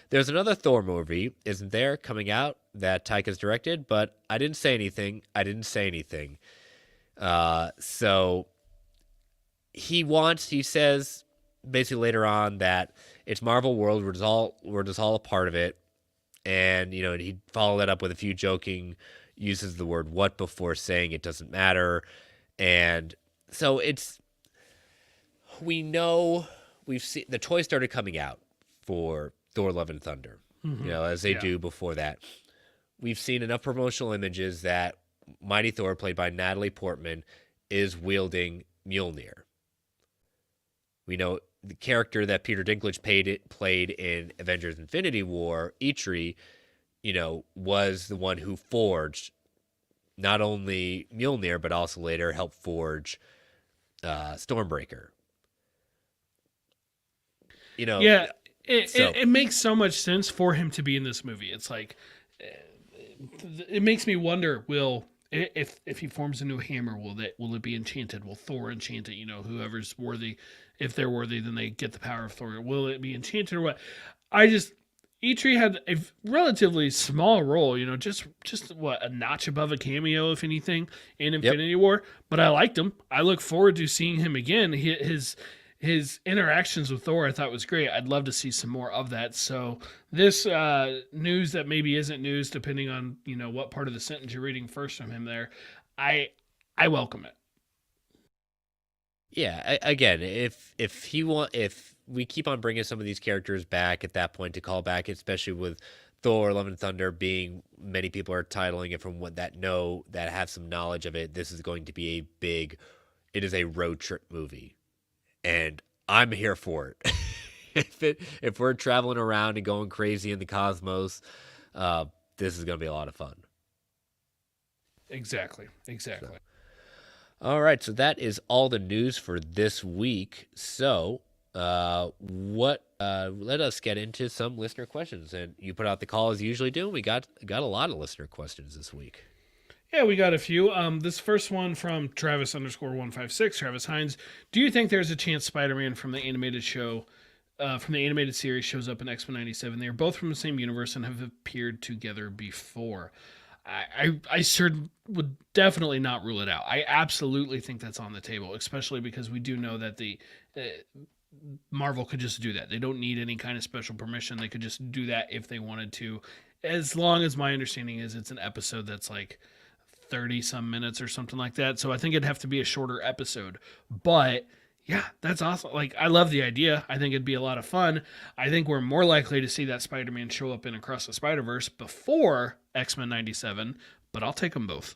there's another Thor movie, isn't there, coming out that Taika's directed, but I didn't say anything. So he says basically later on that it's Marvel World, we're just all a part of it. And, he followed that up with a few joking uses the word what before saying it doesn't matter. And so we know we've seen the toy started coming out for Thor Love and Thunder, as they do before that. We've seen enough promotional images that Mighty Thor, played by Natalie Portman, is wielding Mjolnir. We know the character that Peter Dinklage played in Avengers Infinity War, Eitri, was the one who forged not only Mjolnir, but also later helped forge Stormbreaker. It makes so much sense for him to be in this movie. It's like, it makes me wonder, if he forms a new hammer, will it be enchanted? Will Thor enchant it? Whoever's worthy, if they're worthy, then they get the power of Thor. Will it be enchanted or what? Eitri had a relatively small role, just what, a notch above a cameo, if anything, in Infinity War. But I liked him. I look forward to seeing him again. His interactions with Thor I thought was great. I'd love to see some more of that. So this news that maybe isn't news, depending on what part of the sentence you're reading first from him there, I welcome it. Yeah, again, if we keep on bringing some of these characters back at that point to call back, especially with Thor Love and Thunder being, many people are titling it from what that have some knowledge of it, this is going to be it is a road trip movie. And I'm here for it. If we're traveling around and going crazy in the cosmos, this is going to be a lot of fun. Exactly. So, all right, so that is all the news for this week. So, let us get into some listener questions. And you put out the call as you usually do. We got a lot of listener questions this week. Yeah, we got a few. This first one from Travis_156, Travis Hines. Do you think there's a chance Spider-Man from the animated series shows up in X-Men 97? They are both from the same universe and have appeared together before. I certainly would definitely not rule it out. I absolutely think that's on the table, especially because we do know that the Marvel could just do that. They don't need any kind of special permission. They could just do that if they wanted to, as long as my understanding is it's an episode that's like 30 some minutes or something like that. So I think it'd have to be a shorter episode. But Yeah, that's awesome. Like, I love the idea. I think it'd be a lot of fun. I think we're more likely to see that Spider-Man show up in Across the Spider-Verse before X-Men 97, but I'll take them both.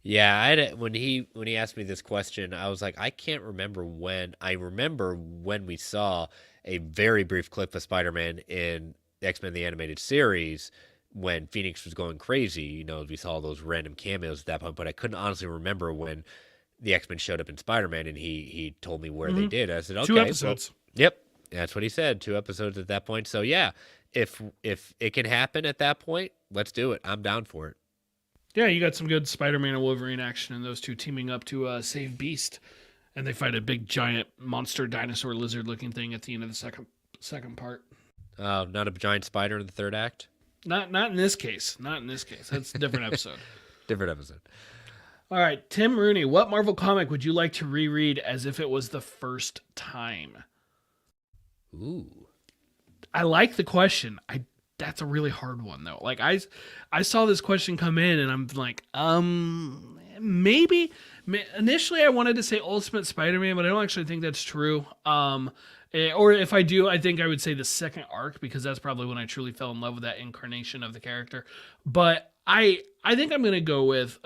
Yeah, when he asked me this question, I was like, I can't remember when. I remember when we saw a very brief clip of Spider-Man in X-Men the Animated Series when Phoenix was going crazy. You know, we saw those random cameos at that point, but I couldn't honestly remember when the X-Men showed up in Spider-Man, and he told me where they did. I said, okay, 2 episodes. Well, yep, that's what he said. 2 episodes at that point. So yeah, if it can happen at that point, let's do it. I'm down for it. Yeah, you got some good Spider-Man and Wolverine action, and those two teaming up to save Beast, and they fight a big giant monster dinosaur lizard-looking thing at the end of the second part. Not a giant spider in the third act. Not in this case. Not in this case. That's a different episode. Different episode. All right, Tim Rooney, what Marvel comic would you like to reread as if it was the first time? Ooh. I like the question. That's a really hard one though. Like I saw this question come in and I'm like, maybe initially I wanted to say Ultimate Spider-Man, but I don't actually think that's true. Or if I do, I think I would say the second arc because that's probably when I truly fell in love with that incarnation of the character. But I think I'm gonna go with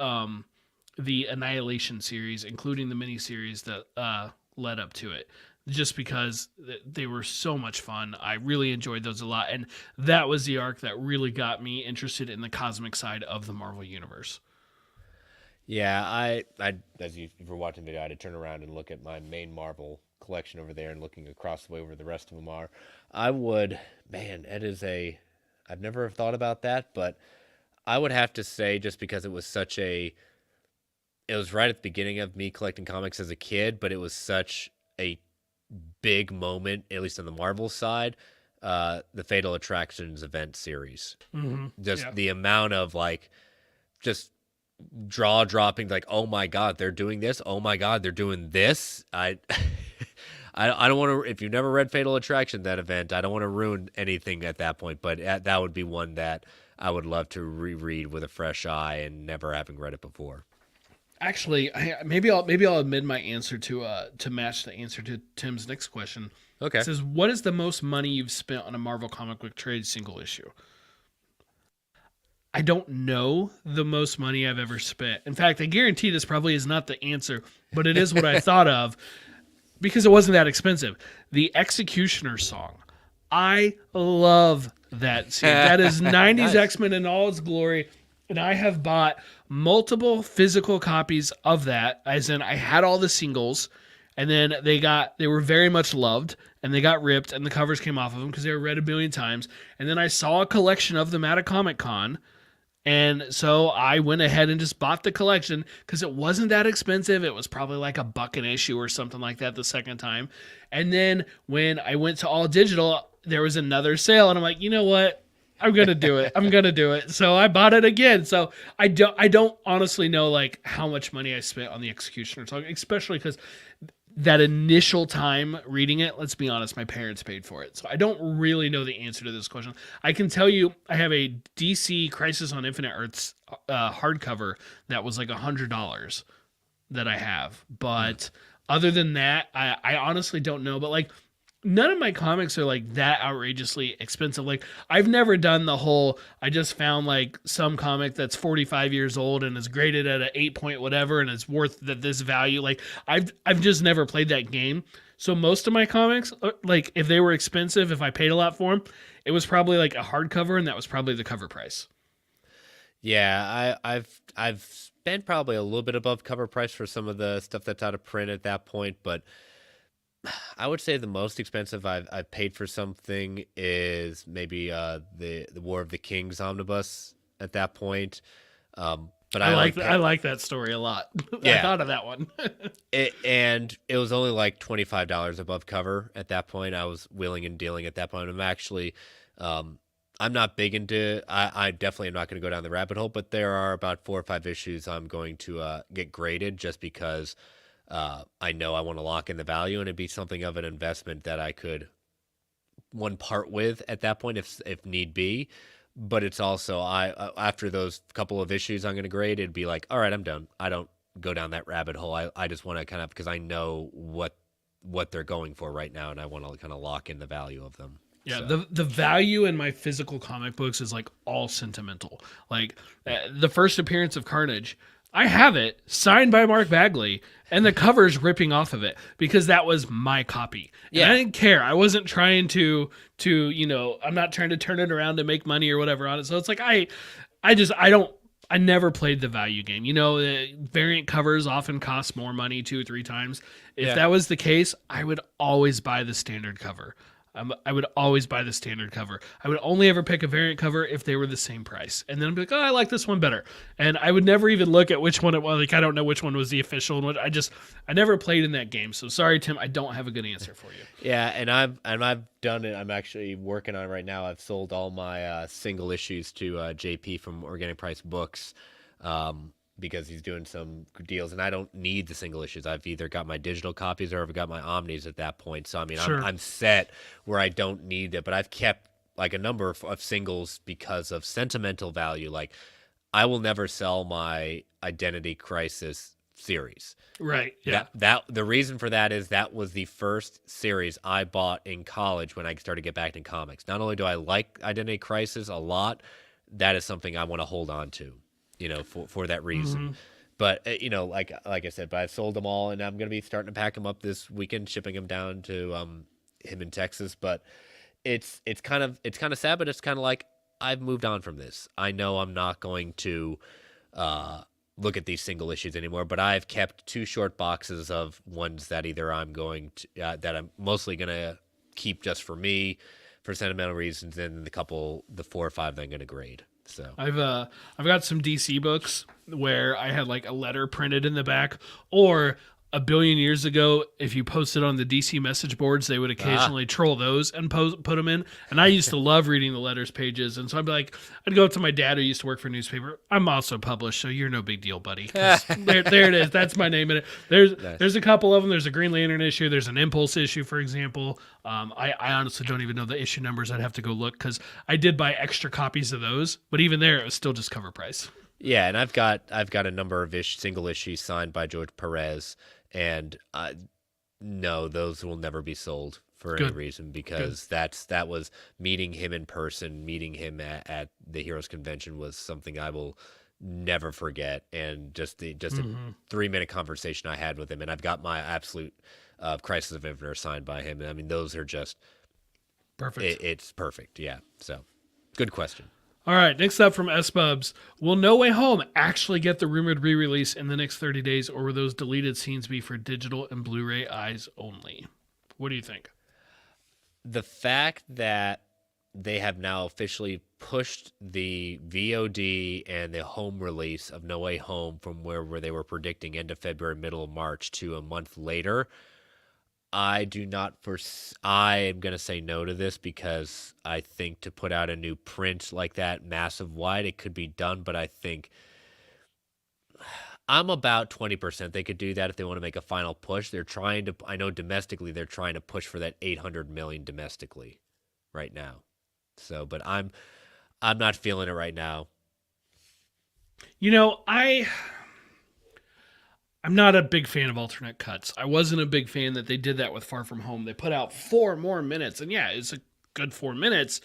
the Annihilation series, including the miniseries that led up to it. Just because they were so much fun. I really enjoyed those a lot. And that was the arc that really got me interested in the cosmic side of the Marvel Universe. Yeah, I as you were watching the video, I had to turn around and look at my main Marvel collection over there and looking across the way where the rest of them are. I've never thought about that, but I would have to say just because it was right at the beginning of me collecting comics as a kid, but it was such a big moment, at least on the Marvel side, the Fatal Attractions event series. Mm-hmm. The amount of just jaw dropping, like, oh my god, they're doing this. Oh my god, they're doing this. I don't want to. If you've never read Fatal Attraction, that event, I don't want to ruin anything at that point. But that would be one that I would love to reread with a fresh eye and never having read it before. Actually, maybe I'll amend my answer to match the answer to Tim's next question. Okay. It says, what is the most money you've spent on a Marvel comic book trade single issue? I don't know the most money I've ever spent. In fact, I guarantee this probably is not the answer, but it is what I thought of because it wasn't that expensive. The Executioner song. I love that scene. That is 90s Nice. X-Men in all its glory. And I have bought multiple physical copies of that, as in I had all the singles, and then they were very much loved, and they got ripped, and the covers came off of them because they were read a billion times. And then I saw a collection of them at a Comic-Con, and so I went ahead and just bought the collection because it wasn't that expensive. It was probably like $1 an issue or something like that the second time. And then when I went to all digital, there was another sale, and I'm like, you know what? I'm gonna do it. I'm gonna do it. So I bought it again. So I don't honestly know like how much money I spent on the Executioner song, especially because that initial time reading it, let's be honest, my parents paid for it. So I don't really know the answer to this question. I can tell you I have a DC Crisis on Infinite Earths hardcover that was like $100 that I have. But other than that, I honestly don't know. But like, none of my comics are like that outrageously expensive. Like I've never done the whole, I just found like some comic that's 45 years old and is graded at an 8 point whatever and it's worth this value. Like I've just never played that game. So most of my comics, like if they were expensive, if I paid a lot for them, it was probably like a hardcover and that was probably the cover price. Yeah, I've spent probably a little bit above cover price for some of the stuff that's out of print at that point, but I would say the most expensive I've paid for something is maybe the War of the Kings omnibus at that point. But I like that story a lot. Yeah. I thought of that one. And it was only like $25 above cover at that point. I was wheeling and dealing at that point. I'm actually, I'm not big into. I definitely am not going to go down the rabbit hole. But there are about 4 or 5 issues I'm going to get graded just because. I know I want to lock in the value and it'd be something of an investment that I could part with at that point if need be. But it's also after those couple of issues I'm going to grade, it'd be like, all right, I'm done. I don't go down that rabbit hole. I just want to kind of, because I know what what they're going for right now, and I want to kind of lock in the value of them. Yeah, So. the value in my physical comic books is like all sentimental. Like the first appearance of Carnage, I have it signed by Mark Bagley, and the cover's ripping off of it because that was my copy. And Yeah. I didn't care. I wasn't trying to I'm not trying to turn it around to make money or whatever on it. So it's like I never played the value game. Variant covers often cost more money 2 or 3 times. If that was the case, I would always buy the standard cover. I would always buy the standard cover. I would only ever pick a variant cover if they were the same price. And then I'd be like, oh, I like this one better. And I would never even look at which one it was. Like, I don't know which one was the official one. I never played in that game. So sorry, Tim, I don't have a good answer for you. Yeah, and I've done it. I'm actually working on it right now. I've sold all my single issues to JP from Organic Price Books. Because he's doing some deals, and I don't need the single issues. I've either got my digital copies or I've got my Omnis at that point. So, I mean, Sure. I'm set where I don't need it, but I've kept like a number of singles because of sentimental value. Like, I will never sell my Identity Crisis series. Right. Yeah. That the reason for that is that was the first series I bought in college when I started to get back into comics. Not only do I like Identity Crisis a lot, that is something I want to hold on to. For that reason. Mm-hmm. But like I said, but I've sold them all, and I'm gonna be starting to pack them up this weekend, shipping them down to him in Texas. But it's kind of sad, but it's kind of like I've moved on from this. I know I'm not going to look at these single issues anymore, but I've kept 2 short boxes of ones that either I'm going to that I'm mostly gonna keep just for me for sentimental reasons, and the 4 or 5 that I'm gonna grade. So I've got some DC books where I had like a letter printed in the back, or a billion years ago, if you posted on the DC message boards, they would occasionally troll those and put them in. And I used to love reading the letters pages. And so I'd go up to my dad who used to work for a newspaper. I'm also published, so you're no big deal, buddy. There it is. That's my name in it. There's a couple of them. There's a Green Lantern issue. There's an Impulse issue, for example. I honestly don't even know the issue numbers. I'd have to go look because I did buy extra copies of those. But even there, it was still just cover price. Yeah, and I've got a number of single issues signed by George Perez. And no, those will never be sold for any reason because that was meeting him in person, meeting him at the Heroes Convention was something I will never forget. And just a 3-minute conversation I had with him, and I've got my absolute Crisis of Infinite signed by him. And I mean, those are just perfect. It's perfect. Yeah. So, good question. All right, next up from S-Bubs. Will No Way Home actually get the rumored re-release in the next 30 days, or will those deleted scenes be for digital and Blu-ray eyes only? What do you think? The fact that they have now officially pushed the VOD and the home release of No Way Home from where they were predicting end of February, middle of March to a month later, I am going to say no to this because I think to put out a new print like that, massive wide, it could be done, but I think I'm about 20% they could do that if they want to make a final push. I know domestically they're trying to push for that 800 million domestically right now. So, but I'm not feeling it right now. I'm not a big fan of alternate cuts. I wasn't a big fan that they did that with Far From Home. They put out 4 more minutes, and yeah, it's a good 4 minutes,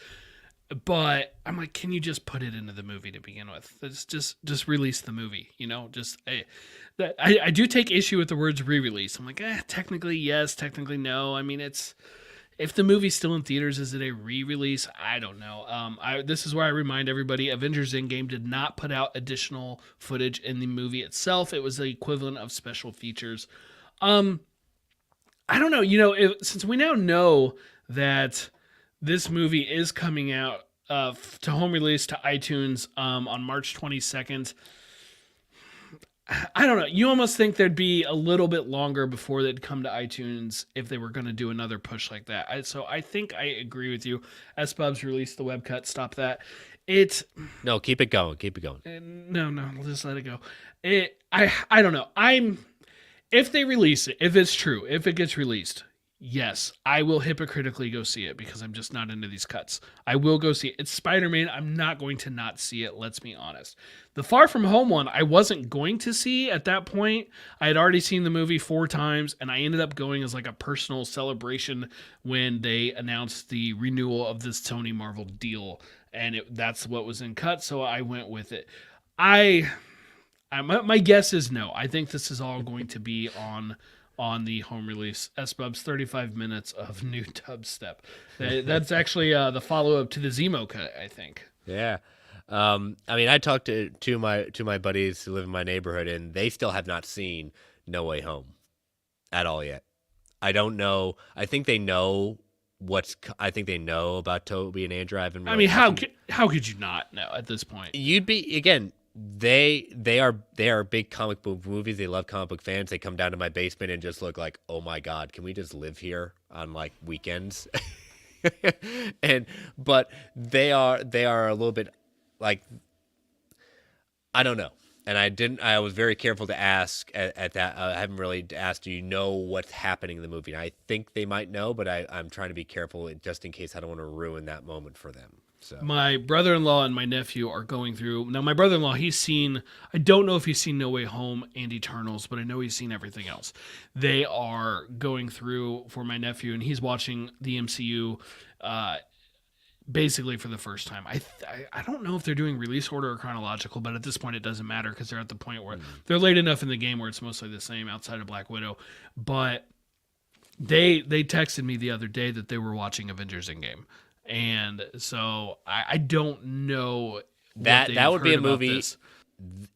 but I'm like, can you just put it into the movie to begin with? Just release the movie, I do take issue with the words re-release. I'm like, technically yes, technically no. I mean, if the movie's still in theaters, is it a re-release? I don't know. This is where I remind everybody, Avengers Endgame did not put out additional footage in the movie itself. It was the equivalent of special features. I don't know. Since we now know that this movie is coming out to home release to iTunes on March 22nd, I don't know. You almost think there'd be a little bit longer before they'd come to iTunes if they were going to do another push like that. So I think I agree with you. S-Bubs released the web cut. Stop that. No, keep it going. Keep it going. No, just let it go. I don't know. If they release it, if it's true, if it gets released, yes, I will hypocritically go see it because I'm just not into these cuts. I will go see it. It's Spider-Man. I'm not going to not see it. Let's be honest. The Far From Home one, I wasn't going to see at that point. I had already seen the movie 4 times, and I ended up going as like a personal celebration when they announced the renewal of this Tony Marvel deal, and that's what was in cut. So I went with it. My guess is no. I think this is all going to be on the home release. SBub's 35 minutes of new dubstep. That's actually the follow up to the Zemo cut, I think. Yeah. I mean, I talked to my buddies who live in my neighborhood, and they still have not seen No Way Home at all yet. I don't know. I think they know I think they know about Toby and Andrew. I mean, how could you not know at this point? You'd be again. They are big comic book movies. They love comic book fans. They come down to my basement and just look like, oh my god, can we just live here on like weekends? But they are a little bit like, I don't know. And I was very careful to ask at that. I haven't really asked, do you know what's happening in the movie? And I think they might know, but I'm trying to be careful just in case I don't want to ruin that moment for them. So. My brother-in-law and my nephew are going through. Now, my brother-in-law, I don't know if he's seen No Way Home and Eternals, but I know he's seen everything else. They are going through for my nephew, and he's watching the MCU basically for the first time. I don't know if they're doing release order or chronological, but at this point it doesn't matter because they're at the point where they're late enough in the game where it's mostly the same outside of Black Widow. But they texted me the other day that they were watching Avengers Endgame. And so I don't know that would be a movie. This.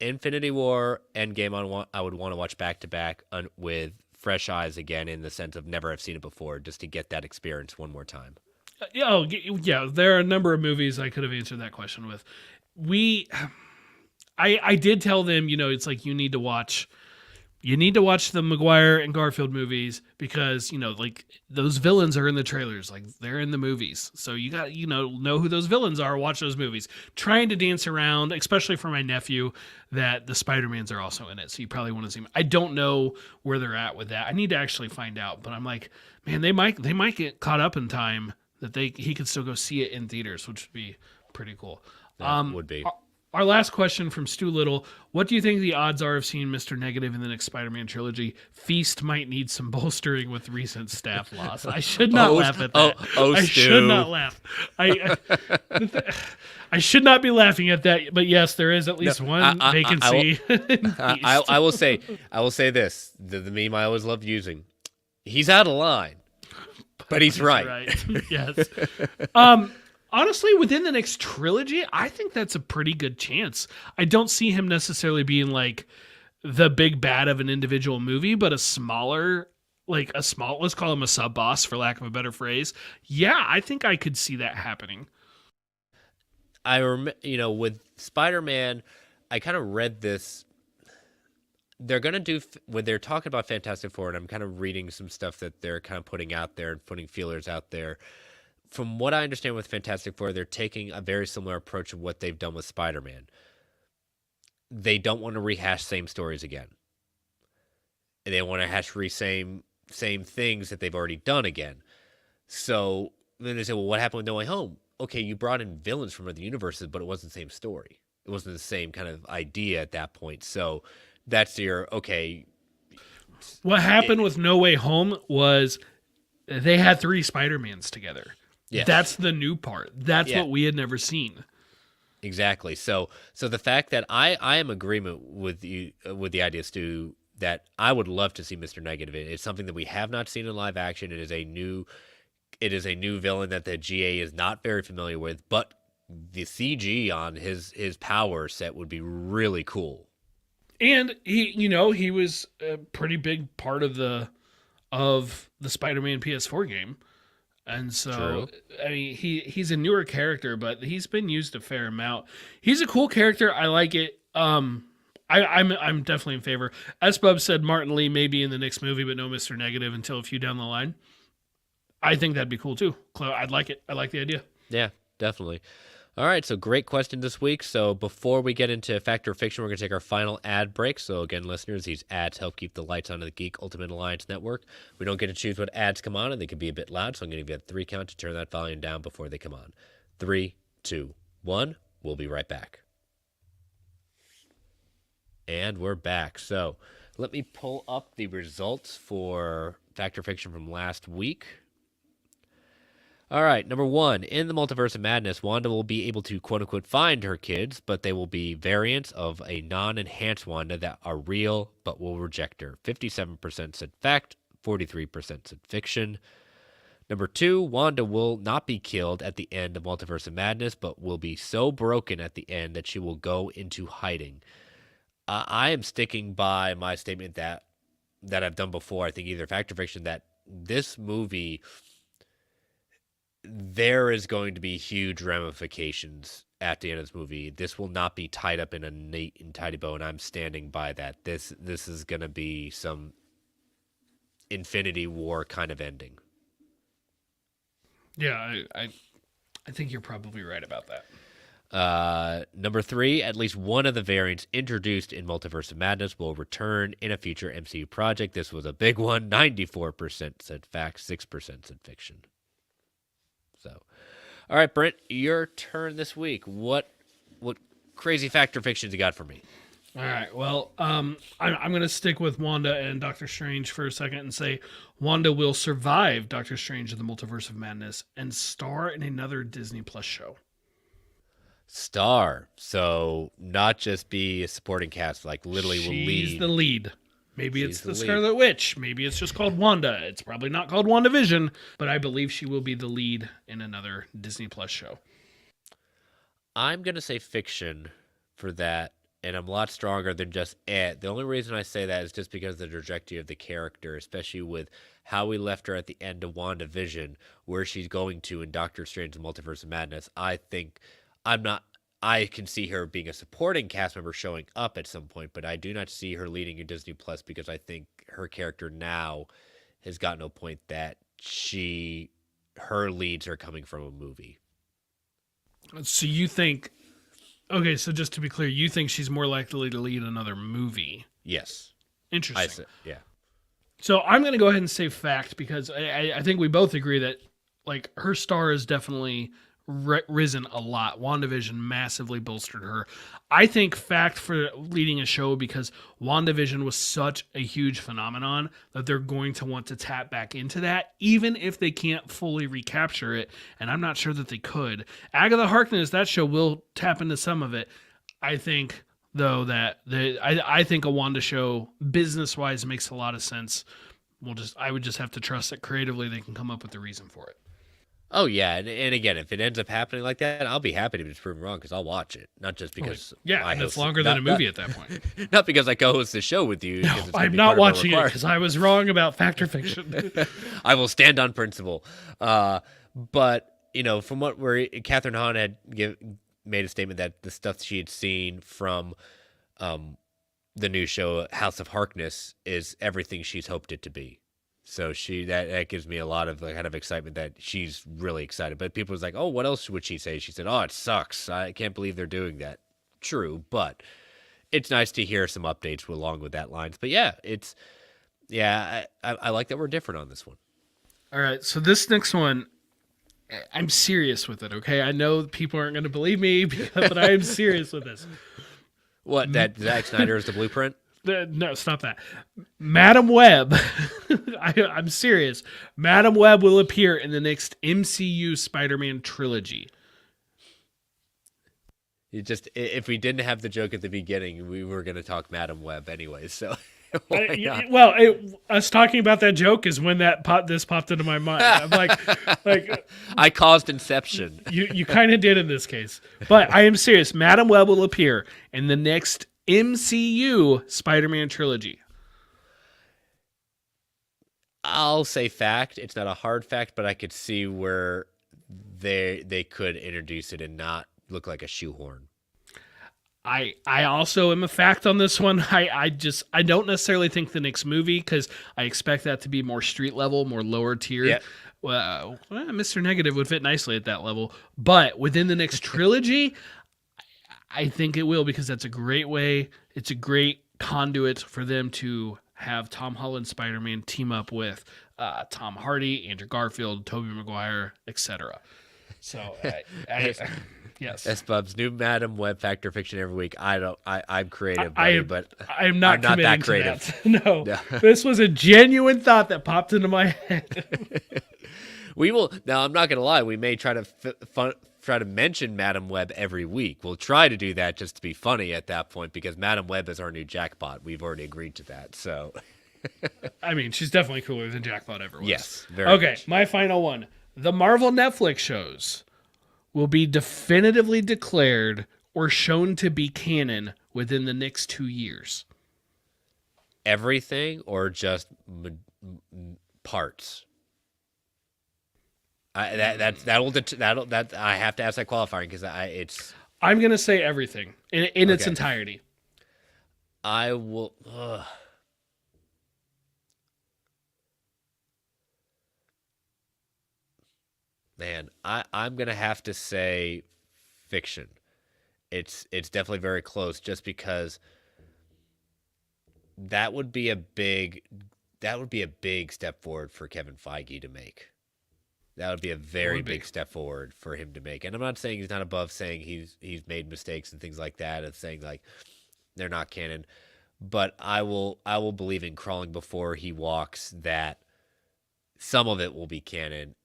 Infinity War, Endgame. I would want to watch back to back with fresh eyes again, in the sense of never have seen it before, just to get that experience one more time. Yeah. There are a number of movies I could have answered that question with. I did tell them, it's like you need to watch the Maguire and Garfield movies because, like those villains are in the trailers, like they're in the movies. So you got, know who those villains are, watch those movies. Trying to dance around, especially for my nephew, that the Spider-Mans are also in it. So you probably want to see them. I don't know where they're at with that. I need to actually find out, but I'm like, man, they might get caught up in time that he could still go see it in theaters, which would be pretty cool. That would be. Our last question from Stu Little. What do you think the odds are of seeing Mr. Negative in the next Spider-Man trilogy? Feast might need some bolstering with recent staff loss. I should not laugh at that. I should not laugh. I should not be laughing at that, but yes, there is at least one vacancy. I will say this. The meme I always love using. He's out of line, but he's right. Yes. Honestly, within the next trilogy, I think that's a pretty good chance. I don't see him necessarily being like the big bad of an individual movie, but let's call him a sub boss for lack of a better phrase. Yeah, I think I could see that happening. With Spider-Man, I kind of read this. They're going to do, when they're talking about Fantastic Four, and I'm kind of reading some stuff that they're kind of putting out there and putting feelers out there. From what I understand with Fantastic Four, they're taking a very similar approach of what they've done with Spider-Man. They don't want to rehash same stories again. They want to hash same things that they've already done again. So then they say, well, what happened with No Way Home? Okay, you brought in villains from other universes, but it wasn't the same story. It wasn't the same kind of idea at that point. So that's okay. What happened with No Way Home was they had 3 Spider-Mans together. Yes. That's the new part. That's what we had never seen. Exactly. So the fact that I am in agreement with you with the idea, Stu, that I would love to see Mr. Negative. It's something that we have not seen in live action. It is a new villain that the GA is not very familiar with, but the CG on his power set would be really cool. And he was a pretty big part of the Spider-Man PS4 game. And so, true. I mean, he's a newer character, but he's been used a fair amount. He's a cool character. I like it. I'm definitely in favor. SBub said Martin Lee may be in the next movie, but no Mr. Negative until a few down the line. I think that'd be cool too. I'd like it. I like the idea. Yeah, definitely. All right, so great question this week. So before we get into fact or fiction, we're going to take our final ad break. So again, listeners, these ads help keep the lights on in the Geek Ultimate Alliance Network. We don't get to choose what ads come on, and they can be a bit loud, so I'm going to give you a 3 count to turn that volume down before they come on. 3, 2, 1. We'll be right back. And we're back. So let me pull up the results for fact or fiction from last week. All right, number 1, in the Multiverse of Madness, Wanda will be able to quote-unquote find her kids, but they will be variants of a non-enhanced Wanda that are real but will reject her. 57% said fact, 43% said fiction. Number 2, Wanda will not be killed at the end of Multiverse of Madness, but will be so broken at the end that she will go into hiding. I am sticking by my statement that I've done before, I think either fact or fiction, that this movie, there is going to be huge ramifications at the end of this movie. This will not be tied up in a neat and tidy bow, and I'm standing by that. This is going to be some Infinity War kind of ending. Yeah, I think you're probably right about that. Number 3, at least one of the variants introduced in Multiverse of Madness will return in a future MCU project. This was a big one. 94% said fact, 6% said fiction. So, all right, Brent, your turn this week. What crazy fact or fiction you got for me? All right. Well, I'm going to stick with Wanda and Doctor Strange for a second and say Wanda will survive Doctor Strange in the Multiverse of Madness and star in another Disney Plus show. Star. So not just be a supporting cast, like literally will lead. She's the lead. Maybe it's the Scarlet Witch. Maybe it's just called Wanda. It's probably not called WandaVision, but I believe she will be the lead in another Disney Plus show. I'm going to say fiction for that, and I'm a lot stronger than just it. The only reason I say that is just because of the trajectory of the character, especially with how we left her at the end of WandaVision, where she's going to in Doctor Strange and Multiverse of Madness. I can see her being a supporting cast member showing up at some point, but I do not see her leading in Disney Plus because I think her character now has gotten to a point that her leads are coming from a movie. So you think, okay, so just to be clear, you think she's more likely to lead another movie? Yes. Interesting. Yeah. So I'm going to go ahead and say fact because I think we both agree that like her star is definitely risen a lot. WandaVision massively bolstered her. I think fact for leading a show because WandaVision was such a huge phenomenon that they're going to want to tap back into that, even if they can't fully recapture it. And I'm not sure that they could. Agatha Harkness, that show will tap into some of it. I think, though, that I think a Wanda show business-wise makes a lot of sense. I would just have to trust that creatively they can come up with the reason for it. Oh, yeah. And again, if it ends up happening like that, I'll be happy to be proven wrong because I'll watch it. Not just because. It's longer than a movie at that point. Not because I co host the show with you. No, I'm not watching it because I was wrong about fact or fiction. I will stand on principle. But, from where Catherine Hahn had made a statement that the stuff she had seen from the new show, House of Harkness, is everything she's hoped it to be. So that gives me a lot of kind of excitement that she's really excited. But people was like, oh, what else would she say? She said, oh, it sucks. I can't believe they're doing that. True, but it's nice to hear some updates along with that lines. But yeah, I like that we're different on this one. All right, so this next one, I'm serious with it, okay? I know people aren't going to believe me, but I am serious with this. What, that Zack Snyder is the blueprint? No, stop that. Madam Webb, I'm serious. Madam Webb will appear in the next MCU Spider-Man trilogy. If we didn't have the joke at the beginning, we were going to talk Madam Webb anyway, so us talking about that joke is when this popped into my mind. I'm like I caused Inception. You kind of did in this case. But I am serious. Madam Webb will appear in the next MCU Spider-Man trilogy. I'll say fact. It's not a hard fact, but I could see where they could introduce it and not look like a shoehorn. I also am a fact on this one. I don't necessarily think the next movie, because I expect that to be more street level, more lower tiered. Yeah. Well, Mr. Negative would fit nicely at that level. But within the next trilogy, I think it will, because that's a great way. It's a great conduit for them to have Tom Holland Spider-Man team up with Tom Hardy, Andrew Garfield, Tobey Maguire, etc. So, yes. S Bubs, new Madam Web Fact or Fiction every week. I'm creative, I buddy, am, but I'm not I'm not that committing to creative. that. No, this was a genuine thought that popped into my head. We will. Now, I'm not going to lie. We may try to mention Madam Web every week. We'll try to do that just to be funny at that point, because Madam Web is our new jackpot. We've already agreed to that. So, I mean, she's definitely cooler than Jackpot ever was. yes, very Okay, much. my final one. The Marvel Netflix shows will be definitively declared or shown to be canon within the next 2 years. Everything or just parts? I have to ask that qualifying, because I'm gonna say everything in its Okay. entirety. I will. Man, I'm gonna have to say fiction. It's definitely very close, just because that would be a big step forward for Kevin Feige to make. That would be a very big step forward for him to make. And I'm not saying he's not above saying he's made mistakes and things like that, and saying like they're not canon, but I will believe in crawling before he walks that some of it will be canon,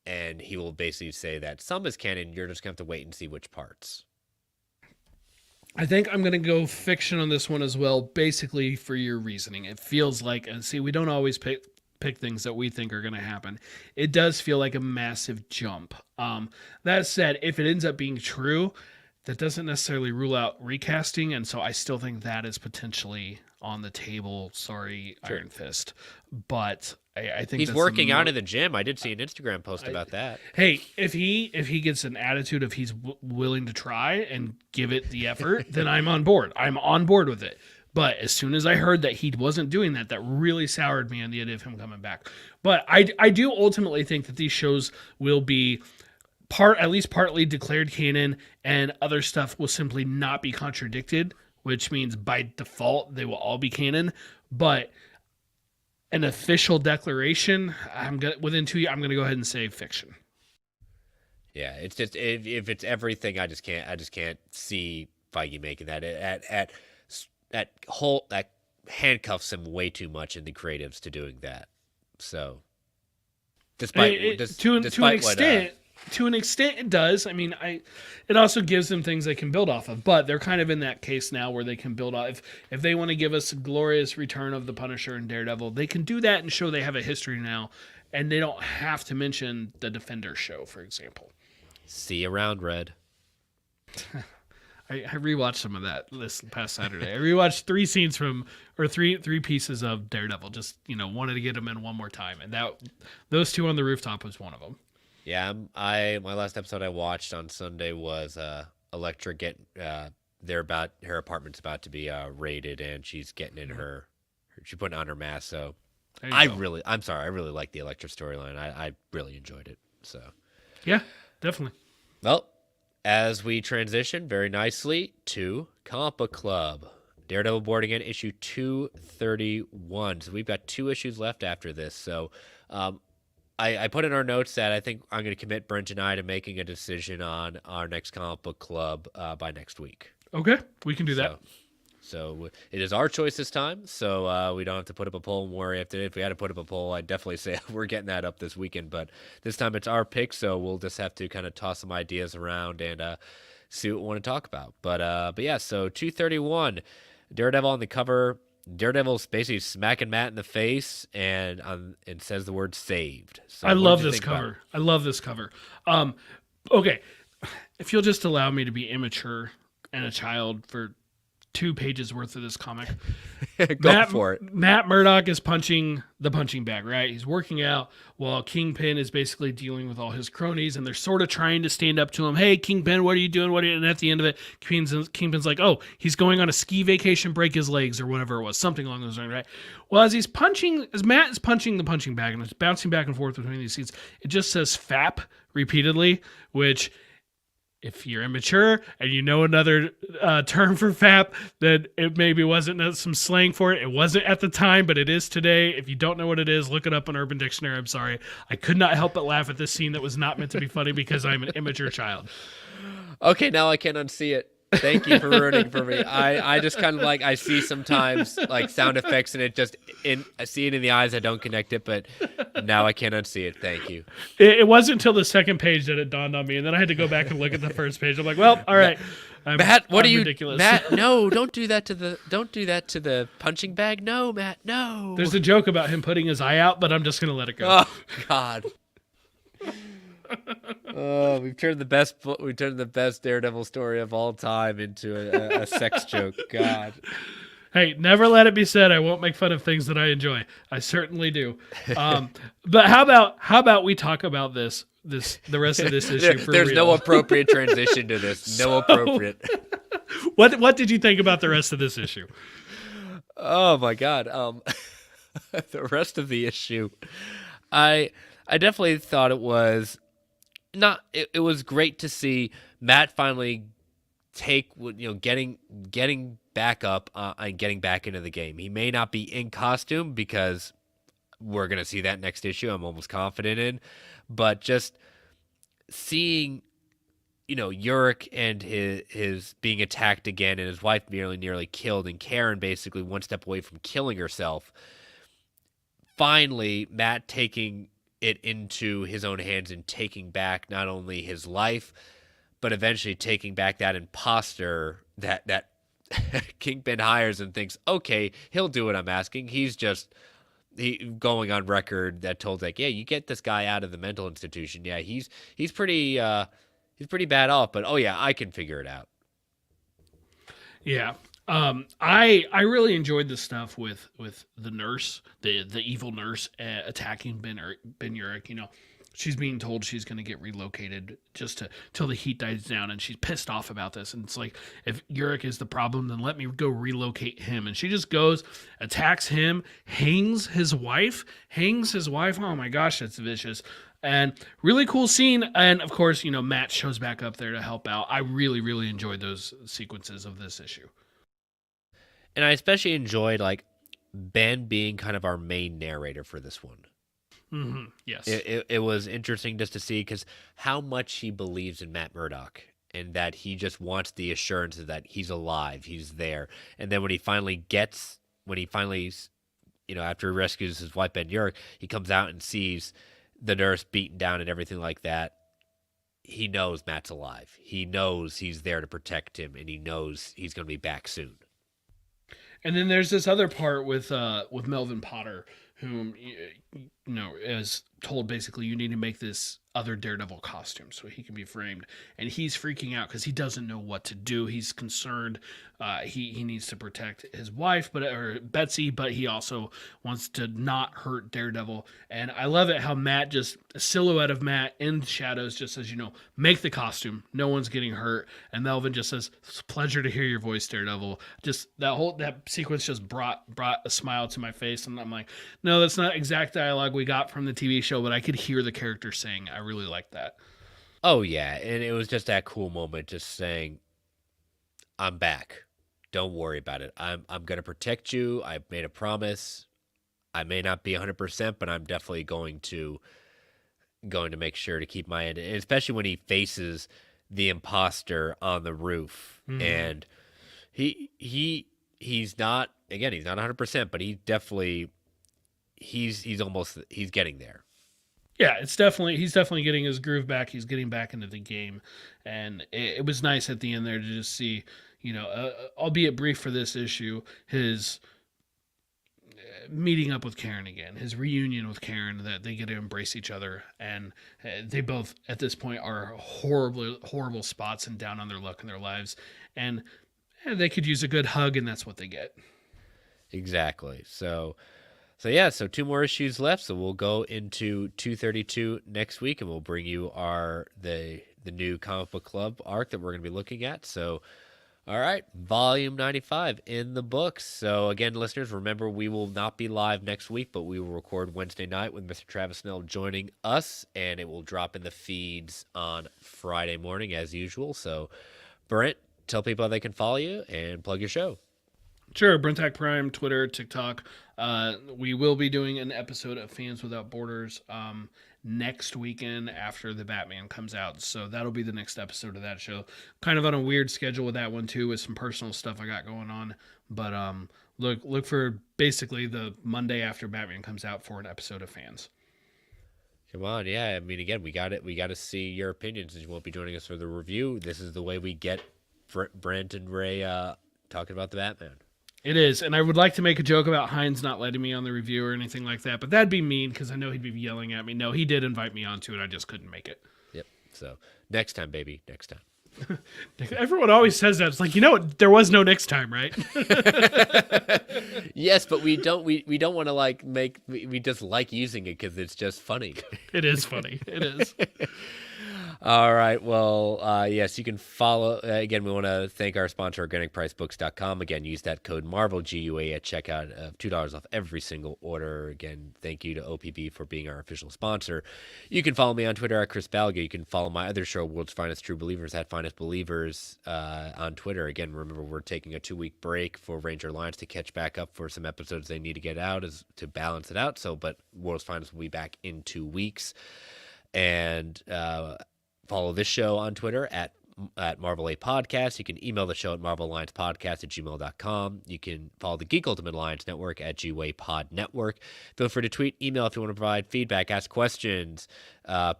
and he will basically say that some is canon. You're just gonna have to wait and see which parts. I think I'm gonna go fiction on this one as well, basically for your reasoning. It feels like, and see, we don't always pick things that we think are going to happen. It does feel like a massive jump. That said, if it ends up being true, that doesn't necessarily rule out recasting, and so I still think that is potentially on the table. Sorry, Sure. Iron Fist, but I think He's that's working out in the gym. I did see an Instagram post about that. Hey, if he gets an attitude of he's willing to try and give it the effort, then I'm on board. I'm on board with it. But as soon as I heard that he wasn't doing that, that really soured me on the idea of him coming back. But I do ultimately think that these shows will be at least partly declared canon, and other stuff will simply not be contradicted, which means by default they will all be canon. But an official declaration, within 2 years, I'm gonna go ahead and say fiction. Yeah, it's just if it's everything, I just can't see Feige making that. That handcuffs him way too much in the creatives to doing that. So, despite to an extent, it does. I mean, it also gives them things they can build off of. But they're kind of in that case now where they can build off. If they want to give us a glorious return of the Punisher and Daredevil, they can do that and show they have a history now, and they don't have to mention the Defenders show, for example. See you around, Red. I rewatched some of that this past Saturday. I rewatched three pieces of Daredevil. Just wanted to get them in one more time, and those two on the rooftop was one of them. Yeah, my last episode I watched on Sunday was Elektra her apartment's about to be raided, and she's getting in she's putting on her mask. So I really like the Elektra storyline. I really enjoyed it. So yeah, definitely. Well, as we transition very nicely to Comic Book Club, Daredevil Board Again, issue 231. So we've got 2 issues left after this. So I put in our notes that I think I'm going to commit Brent and I to making a decision on our next Comic Book Club by next week. Okay, we can do that. So it is our choice this time, so we don't have to put up a poll and worry. If we had to put up a poll, I'd definitely say we're getting that up this weekend. But this time it's our pick, so we'll just have to kind of toss some ideas around and see what we want to talk about. But yeah, so 231, Daredevil on the cover. Daredevil's basically smacking Matt in the face and says the word "saved." So I love this cover. I love this cover. Okay, if you'll just allow me to be immature and a child for 2 pages worth of this comic. Go for it. Matt Murdock is punching the punching bag, right? He's working out while Kingpin is basically dealing with all his cronies, and they're sort of trying to stand up to him. Hey, Kingpin, what are you doing? And at the end of it, Kingpin's like, oh, he's going on a ski vacation, break his legs, or whatever it was, something along those lines, right? Well, as Matt is punching the punching bag, and it's bouncing back and forth between these scenes, it just says FAP repeatedly, which, if you're immature and you know another term for FAP, then it maybe wasn't some slang for it. It wasn't at the time, but it is today. If you don't know what it is, look it up on Urban Dictionary. I'm sorry. I could not help but laugh at this scene that was not meant to be funny because I'm an immature child. Okay, now I can unsee it. Thank you for ruining for me. I just kind of like, I see sometimes like sound effects and I see it in the eyes. I don't connect it, but now I can't unsee it. Thank you. It wasn't until the second page that it dawned on me, and then I had to go back and look at the first page. I'm like, well, all right. Matt, what are you, ridiculous. Matt, no, don't do that to the punching bag. No, Matt, no. There's a joke about him putting his eye out, but I'm just going to let it go. Oh God. Oh, we've turned the best Daredevil story of all time into a sex joke. God. Hey, never let it be said I won't make fun of things that I enjoy. I certainly do. But how about we talk about the rest of this issue for There's real? no appropriate transition to this. No appropriate. What did you think about the rest of this issue? Oh my God. The rest of the issue, I definitely thought it was not. It was great to see Matt finally getting back up and getting back into the game. He may not be in costume because we're gonna see that next issue. I'm almost confident in, but just seeing, Yurik and his being attacked again and his wife nearly killed, and Karen basically one step away from killing herself. Finally, Matt taking it into his own hands and taking back not only his life, but eventually taking back that imposter that Kingpin hires and thinks, okay, he'll do what I'm asking. He's just going on record that told like, yeah, you get this guy out of the mental institution. Yeah, he's pretty bad off, but oh yeah, I can figure it out. Yeah. I really enjoyed the stuff with the nurse, the evil nurse attacking Ben Urich. She's being told she's going to get relocated just till the heat dies down, and she's pissed off about this. And it's like, if Urich is the problem, then let me go relocate him. And she just goes, attacks him, hangs his wife. Oh my gosh, that's vicious. And really cool scene. And of course, Matt shows back up there to help out. I really, really enjoyed those sequences of this issue. And I especially enjoyed like Ben being kind of our main narrator for this one. Mm-hmm. Yes. It was interesting just to see because how much he believes in Matt Murdock and that he just wants the assurance that he's alive, he's there. And then when he finally, after he rescues his wife Ben Urich, he comes out and sees the nurse beaten down and everything like that. He knows Matt's alive. He knows he's there to protect him, and he knows he's going to be back soon. And then there's this other part with Melvin Potter, whom is told basically you need to make this other Daredevil costume so he can be framed, and he's freaking out because he doesn't know what to do. He's concerned. He needs to protect his wife, or Betsy, but he also wants to not hurt Daredevil. And I love it how Matt, just a silhouette of Matt in shadows, just says, make the costume. No one's getting hurt. And Melvin just says, it's a pleasure to hear your voice, Daredevil. Just that sequence just brought a smile to my face, and I'm like, no, that's not exact dialogue we got from the TV show, but I could hear the character saying. I really like that. Oh yeah, and it was just that cool moment, just saying, I'm back. Don't worry about it. I'm going to protect you. I've made a promise. I may not be 100%, but I'm definitely going to make sure to keep my end. And especially when he faces the imposter on the roof, and he's not 100%, but he's getting there. Yeah, he's definitely getting his groove back. He's getting back into the game, and it was nice at the end there to just see, albeit brief for this issue, his meeting up with Karen again, his reunion with Karen, that they get to embrace each other, and they both at this point are horrible spots and down on their luck in their lives, and they could use a good hug, and that's what they get. Exactly. So 2 more issues left. So we'll go into 232 next week, and we'll bring you the new comic book club arc that we're going to be looking at. So, all right, volume 95 in the books. So again, listeners, remember we will not be live next week, but we will record Wednesday night with Mr. Travis Snell joining us, and it will drop in the feeds on Friday morning as usual. So, Brent, tell people how they can follow you and plug your show. Sure, Brentak Prime, Twitter, TikTok. We will be doing an episode of Fans Without Borders next weekend after the Batman comes out. So that'll be the next episode of that show. Kind of on a weird schedule with that one too, with some personal stuff I got going on. But look for basically the Monday after Batman comes out for an episode of Fans. Come on, yeah. I mean, again, we got it. We got to see your opinions, and you won't be joining us for the review. This is the way we get Brent and Ray talking about the Batman. It is, and I would like to make a joke about Hines not letting me on the review or anything like that, but that'd be mean because I know he'd be yelling at me. No, he did invite me onto it. I just couldn't make it. Yep. So next time, baby. Next time. Everyone always says that. It's like, there was no next time, right? Yes, but we don't want to we just like using it because it's just funny. It is funny. It is. All right. Well, yes, you can follow. Again, we want to thank our sponsor, OrganicPriceBooks.com. Again, use that code MARVEL, GUA, at checkout of $2 off every single order. Again, thank you to OPB for being our official sponsor. You can follow me on Twitter at Chris Balga. You can follow my other show, World's Finest True Believers, at Finest Believers on Twitter. Again, remember, we're taking a 2-week break for Ranger Alliance to catch back up for some episodes they need to get out to balance it out. But World's Finest will be back in 2 weeks. And follow this show on Twitter at Marvel A Podcast. You can email the show at marvelalliancepodcast@gmail.com. You can follow the Geek Ultimate Alliance Network at GWA Pod Network. Feel free to tweet, email if you want to provide feedback, ask questions,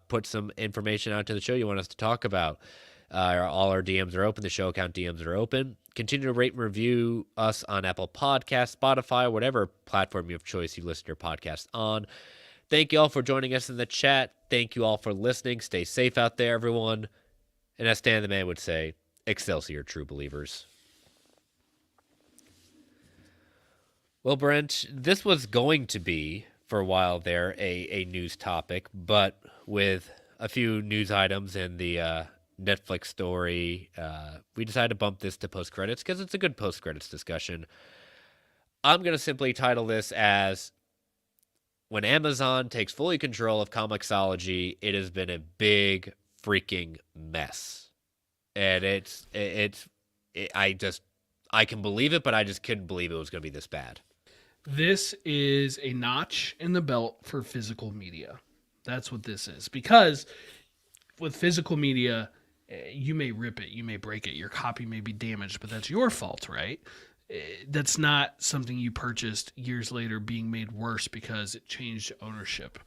put some information out to the show you want us to talk about. All our DMs are open. The show account DMs are open. Continue to rate and review us on Apple Podcasts, Spotify, whatever platform you have choice you listen to your podcast on. Thank you all for joining us in the chat. Thank you all for listening. Stay safe out there, everyone. And as Stan the Man would say, Excelsior, true believers. Well, Brent, this was going to be, for a while there, a news topic, but with a few news items and the Netflix story, we decided to bump this to post-credits because it's a good post-credits discussion. I'm going to simply title this as When Amazon Takes Fully Control of Comixology, It Has Been a Big Freaking Mess. And I can believe it, but I just couldn't believe it was going to be this bad. This is a notch in the belt for physical media. That's what this is. Because with physical media, you may rip it, you may break it, your copy may be damaged, but that's your fault, right? That's not something you purchased years later being made worse because it changed ownership.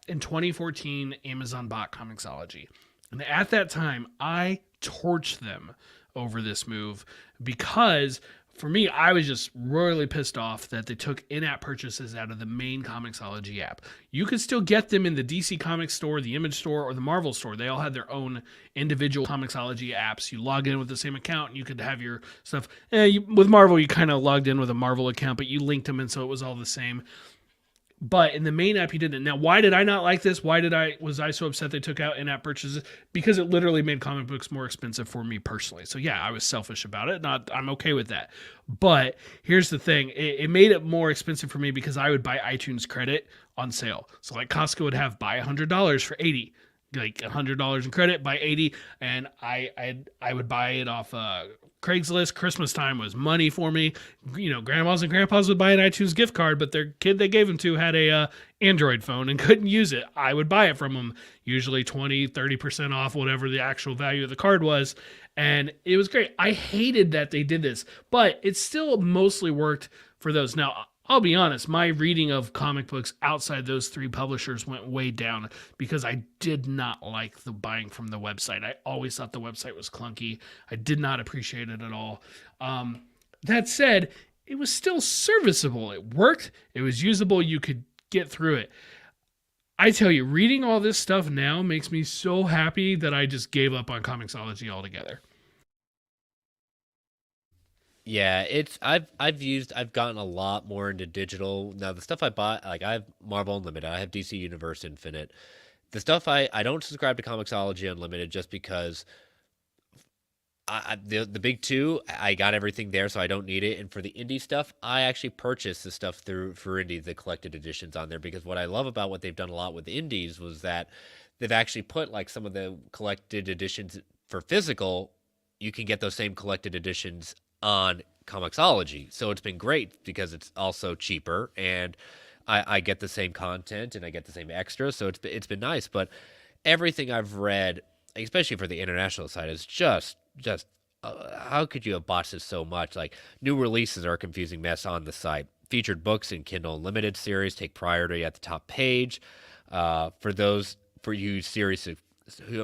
In 2014, Amazon bought Comixology. And at that time, I torched them over this move because, for me, I was just royally pissed off that they took in-app purchases out of the main Comixology app. You could still get them in the DC Comics store, the Image store, or the Marvel store. They all had their own individual Comixology apps. You log in with the same account, and you could have your stuff. With Marvel, you kind of logged in with a Marvel account, but you linked them, and so it was all the same. But in the main app, you didn't. Now, why did I not like this? Why was I so upset they took out in-app purchases? Because it literally made comic books more expensive for me personally. So yeah, I was selfish about it. I'm okay with that. But here's the thing. It made it more expensive for me because I would buy iTunes credit on sale. So like Costco would have buy $100 for $80. Like $100 in credit, buy 80, and I would buy it off Craigslist. Christmas time was money for me. Grandmas and grandpas would buy an iTunes gift card, but their kid they gave them to had a Android phone and couldn't use it. I would buy it from them, usually 20-30% off whatever the actual value of the card was, and it was great. I hated that they did this, but it still mostly worked for those. Now, I'll be honest, my reading of comic books outside those 3 publishers went way down because I did not like the buying from the website. I always thought the website was clunky. I did not appreciate it at all. That said, it was still serviceable. It worked. It was usable. You could get through it. I tell you, reading all this stuff now makes me so happy that I just gave up on Comixology altogether. Yeah, I've gotten a lot more into digital. Now the stuff I bought, like I have Marvel Unlimited, I have DC Universe Infinite. The stuff I don't subscribe to Comixology Unlimited just because the big two, I got everything there, so I don't need it. And for the indie stuff, I actually purchased the stuff through for indie, the collected editions on there, because what I love about what they've done a lot with the indies was that they've actually put like some of the collected editions for physical. You can get those same collected editions on Comixology, so it's been great because it's also cheaper and I get the same content and I get the same extras, so it's been nice. But everything I've read, especially for the international side, is just how could you have botched this so much? Like new releases are a confusing mess on the site. Featured books in Kindle Unlimited series take priority at the top page. For those for you series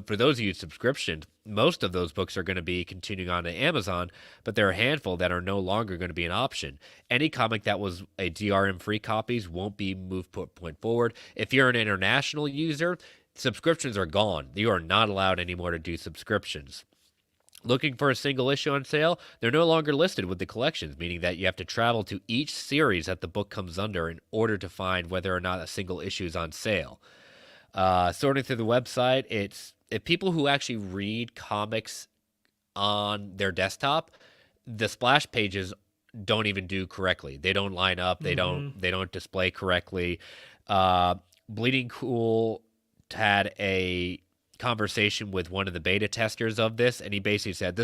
for those of you subscriptions, most of those books are going to be continuing on to Amazon, but there are a handful that are no longer going to be an option. Any comic that was a DRM free copies won't be moved point forward. If you're an international user, subscriptions are gone. You are not allowed anymore to do subscriptions. Looking for a single issue on sale, they're no longer listed with the collections, meaning that you have to travel to each series that the book comes under in order to find whether or not a single issue is on sale. Sorting through the website, it's if people who actually read comics on their desktop, the splash pages don't even do correctly. They don't line up. They don't display correctly. Bleeding Cool had a conversation with one of the beta testers of this, and he basically said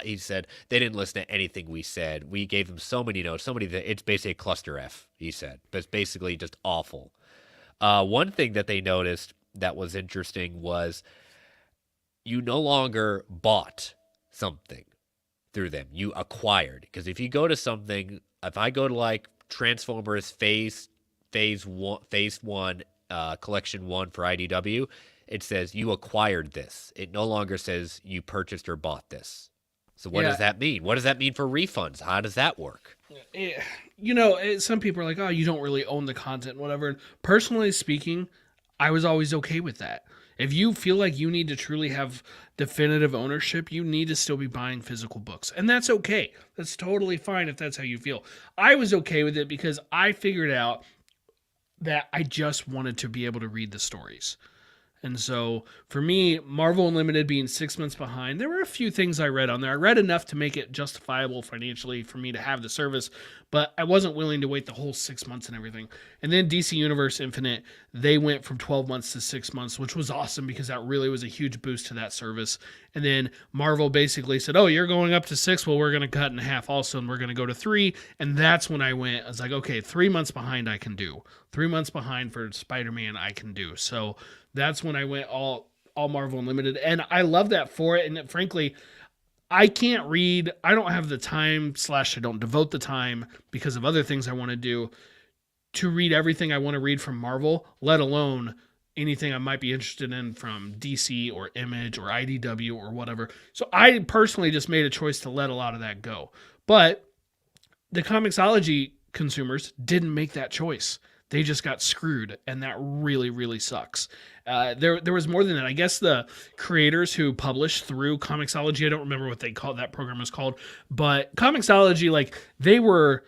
he said they didn't listen to anything we said. We gave them so many notes, it's basically a cluster F, he said, but it's basically just awful. One thing that they noticed that was interesting was you no longer bought something through them, you acquired. Because if you go to something, if I go to like Transformers phase one collection 1 for IDW, it says you acquired this. It no longer says you purchased or bought this. So what does that mean? What does that mean for refunds? How does that work? Some people are like, oh, you don't really own the content and whatever. And personally speaking, I was always okay with that. If you feel like you need to truly have definitive ownership, you need to still be buying physical books. And that's okay. That's totally fine if that's how you feel. I was okay with it because I figured out that I just wanted to be able to read the stories. And so for me, Marvel Unlimited being 6 months behind, there were a few things I read on there. I read enough to make it justifiable financially for me to have the service, but I wasn't willing to wait the whole 6 months and everything. And then DC Universe Infinite, they went from 12 months to 6 months, which was awesome because that really was a huge boost to that service. And then Marvel basically said, oh, you're going up to 6? Well, we're going to cut in half also, and we're going to go to 3. And that's when I was like, okay, 3 months behind I can do. 3 months behind for Spider-Man I can do. So that's when I went all Marvel Unlimited, and I love that for it. And frankly, I can't read. I don't have the time / I don't devote the time because of other things I want to do to read everything I want to read from Marvel, let alone anything I might be interested in from DC or Image or IDW or whatever. So I personally just made a choice to let a lot of that go. But the Comixology consumers didn't make that choice. They just got screwed, and that really, really sucks. There was more than that. I guess the creators who published through Comixology, I don't remember what that program was called, but Comixology, like they were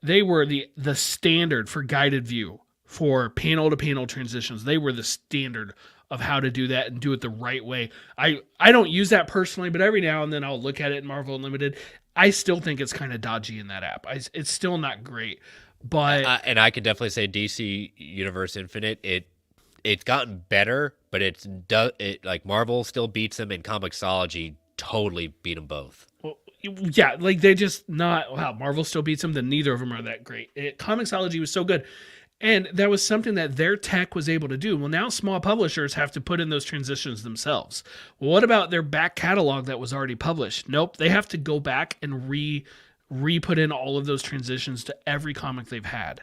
the standard for guided view for panel to panel transitions. They were the standard of how to do that and do it the right way. I don't use that personally, but every now and then I'll look at it in Marvel Unlimited. I still think it's kind of dodgy in that app. It's still not great. But and I could definitely say DC Universe Infinite, it's gotten better, but like Marvel still beats them, and Comixology totally beat them both. Well, yeah, like they just not wow. Marvel still beats them, then neither of them are that great. Comixology was so good, and that was something that their tech was able to do. Well, now small publishers have to put in those transitions themselves. Well, what about their back catalog that was already published? Nope, they have to go back and re-put in all of those transitions to every comic they've had.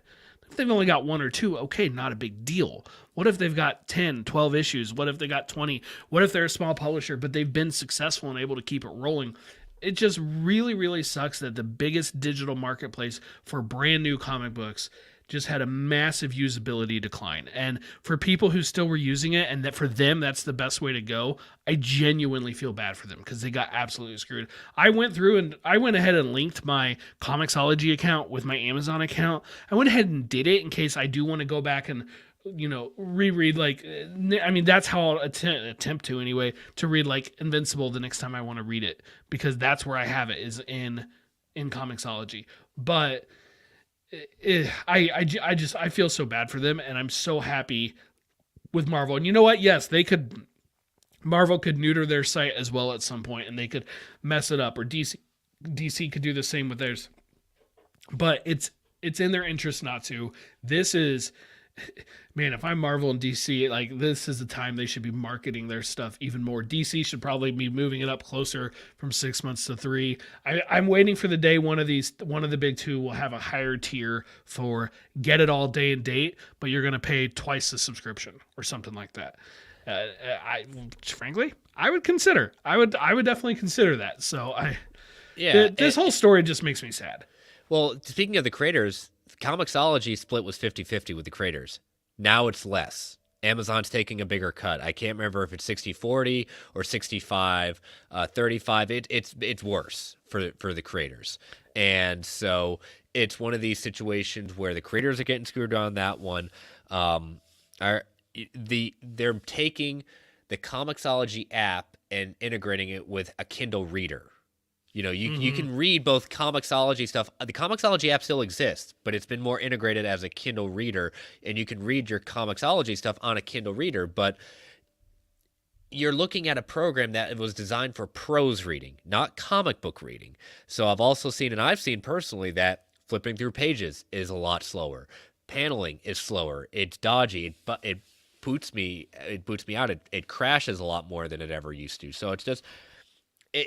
If they've only got 1 or 2, okay, not a big deal. What if they've got 10, 12 issues? What if they got 20? What if they're a small publisher, but they've been successful and able to keep it rolling? It just really, really sucks that the biggest digital marketplace for brand new comic books just had a massive usability decline. And for people who still were using it, and that for them that's the best way to go, I genuinely feel bad for them because they got absolutely screwed. I went through and I went ahead and linked my Comixology account with my Amazon account. I went ahead and did it in case I do want to go back and reread, like, I mean, that's how I'll attempt to anyway, to read like Invincible the next time I want to read it, because that's where I have it, is in Comixology. But I feel so bad for them, and I'm so happy with Marvel. And you know what? Yes, Marvel could neuter their site as well at some point, and they could mess it up, or DC could do the same with theirs. But it's in their interest not to. This is, man, if I'm Marvel and DC, like, this is the time they should be marketing their stuff even more. DC should probably be moving it up closer from 6 months to 3. I'm waiting for the day one of the big two will have a higher tier for get it all day and date, but you're going to pay twice the subscription or something like that. Frankly, I would definitely consider that. So this whole story just makes me sad. Well, speaking of the creators, Comixology split was 50-50 with the creators. Now it's less. Amazon's taking a bigger cut. I can't remember if it's 60-40 or 65-35. It's worse for the creators. And so it's one of these situations where the creators are getting screwed on that one. They're taking the Comixology app and integrating it with a Kindle reader. You can read both Comixology stuff. The Comixology app still exists, but it's been more integrated as a Kindle reader, and you can read your Comixology stuff on a Kindle reader, but you're looking at a program that was designed for prose reading, not comic book reading. So I've seen personally that flipping through pages is a lot slower. Paneling is slower. It's dodgy, but it boots me out. It crashes a lot more than it ever used to. So it's just...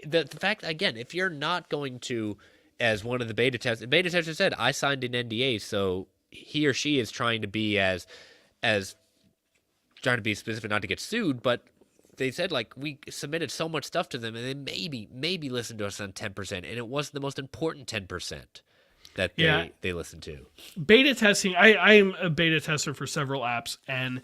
the fact, again, if you're not going to, as one of the beta testers said, I signed an NDA, so he or she is trying to be trying to be specific, not to get sued, but they said, like, we submitted so much stuff to them, and they maybe listened to us on 10%, and it wasn't the most important 10% that they listened to. Beta testing, I am a beta tester for several apps, and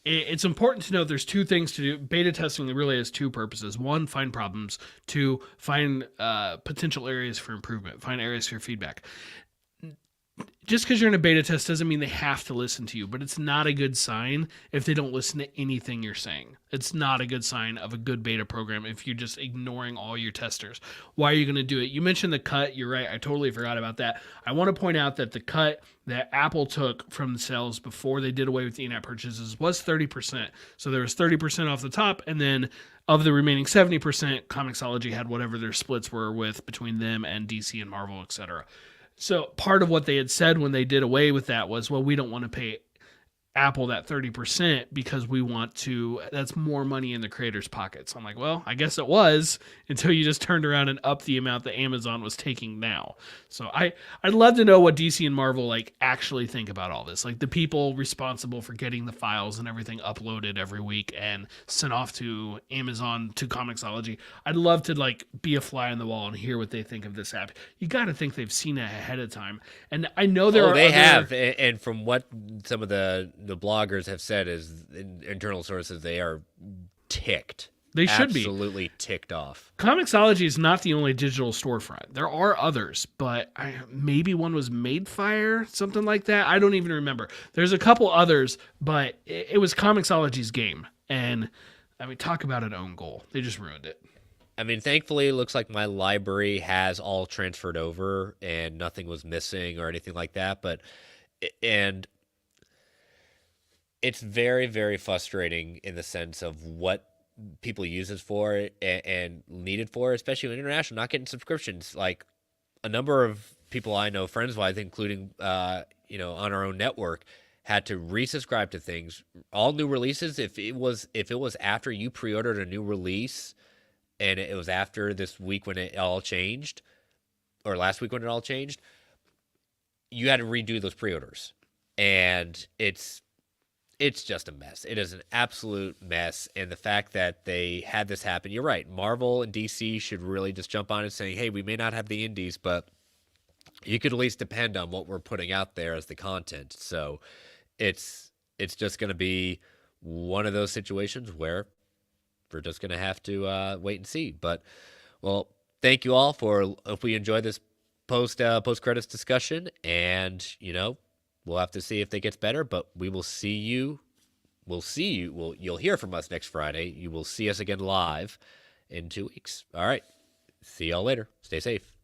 it's important to note there's two things to do. Beta testing really has two purposes. One, find problems. Two, find potential areas for improvement. Find areas for feedback. Just because you're in a beta test doesn't mean they have to listen to you, but it's not a good sign if they don't listen to anything you're saying. It's not a good sign of a good beta program if you're just ignoring all your testers. Why are you going to do it? You mentioned the cut. You're right. I totally forgot about that. I want to point out that the cut that Apple took from the sales before they did away with the in-app purchases was 30%. So there was 30% off the top, and then of the remaining 70%, Comixology had whatever their splits were with between them and DC and Marvel, etc. So part of what they had said when they did away with that was, well, we don't want to pay Apple that 30% because we want to, that's more money in the creators' pockets. So I'm like, well, I guess it was, until you just turned around and upped the amount that Amazon was taking now. So I'd love to know what DC and Marvel like actually think about all this. Like the people responsible for getting the files and everything uploaded every week and sent off to Amazon, to Comixology. I'd love to like be a fly on the wall and hear what they think of this app. You got to think they've seen it ahead of time. And I know they have. And from what some of the bloggers have said is internal sources, they are ticked. They should be absolutely ticked off. Comixology is not the only digital storefront. There are others, but maybe one was Madefire, something like that. I don't even remember. There's a couple others, but it was Comixology's game. And I mean, talk about an own goal. They just ruined it. I mean, thankfully, it looks like my library has all transferred over and nothing was missing or anything like that. And it's very, very frustrating in the sense of what people use it for and need it for, especially in international, not getting subscriptions. Like a number of people I know, friends-wise, including, on our own network, had to resubscribe to things. All new releases, if it was after you pre-ordered a new release and it was after this week when it all changed, or last week when it all changed, you had to redo those pre-orders. And it's just a mess. It is an absolute mess. And the fact that they had this happen, you're right. Marvel and DC should really just jump on and say, hey, we may not have the indies, but you could at least depend on what we're putting out there as the content. So it's just going to be one of those situations where we're just going to have to wait and see. But, well, thank you all for, if we enjoy this post credits discussion, and we'll have to see if it gets better, but we will see you. You'll hear from us next Friday. You will see us again live in 2 weeks. All right. See y'all later. Stay safe.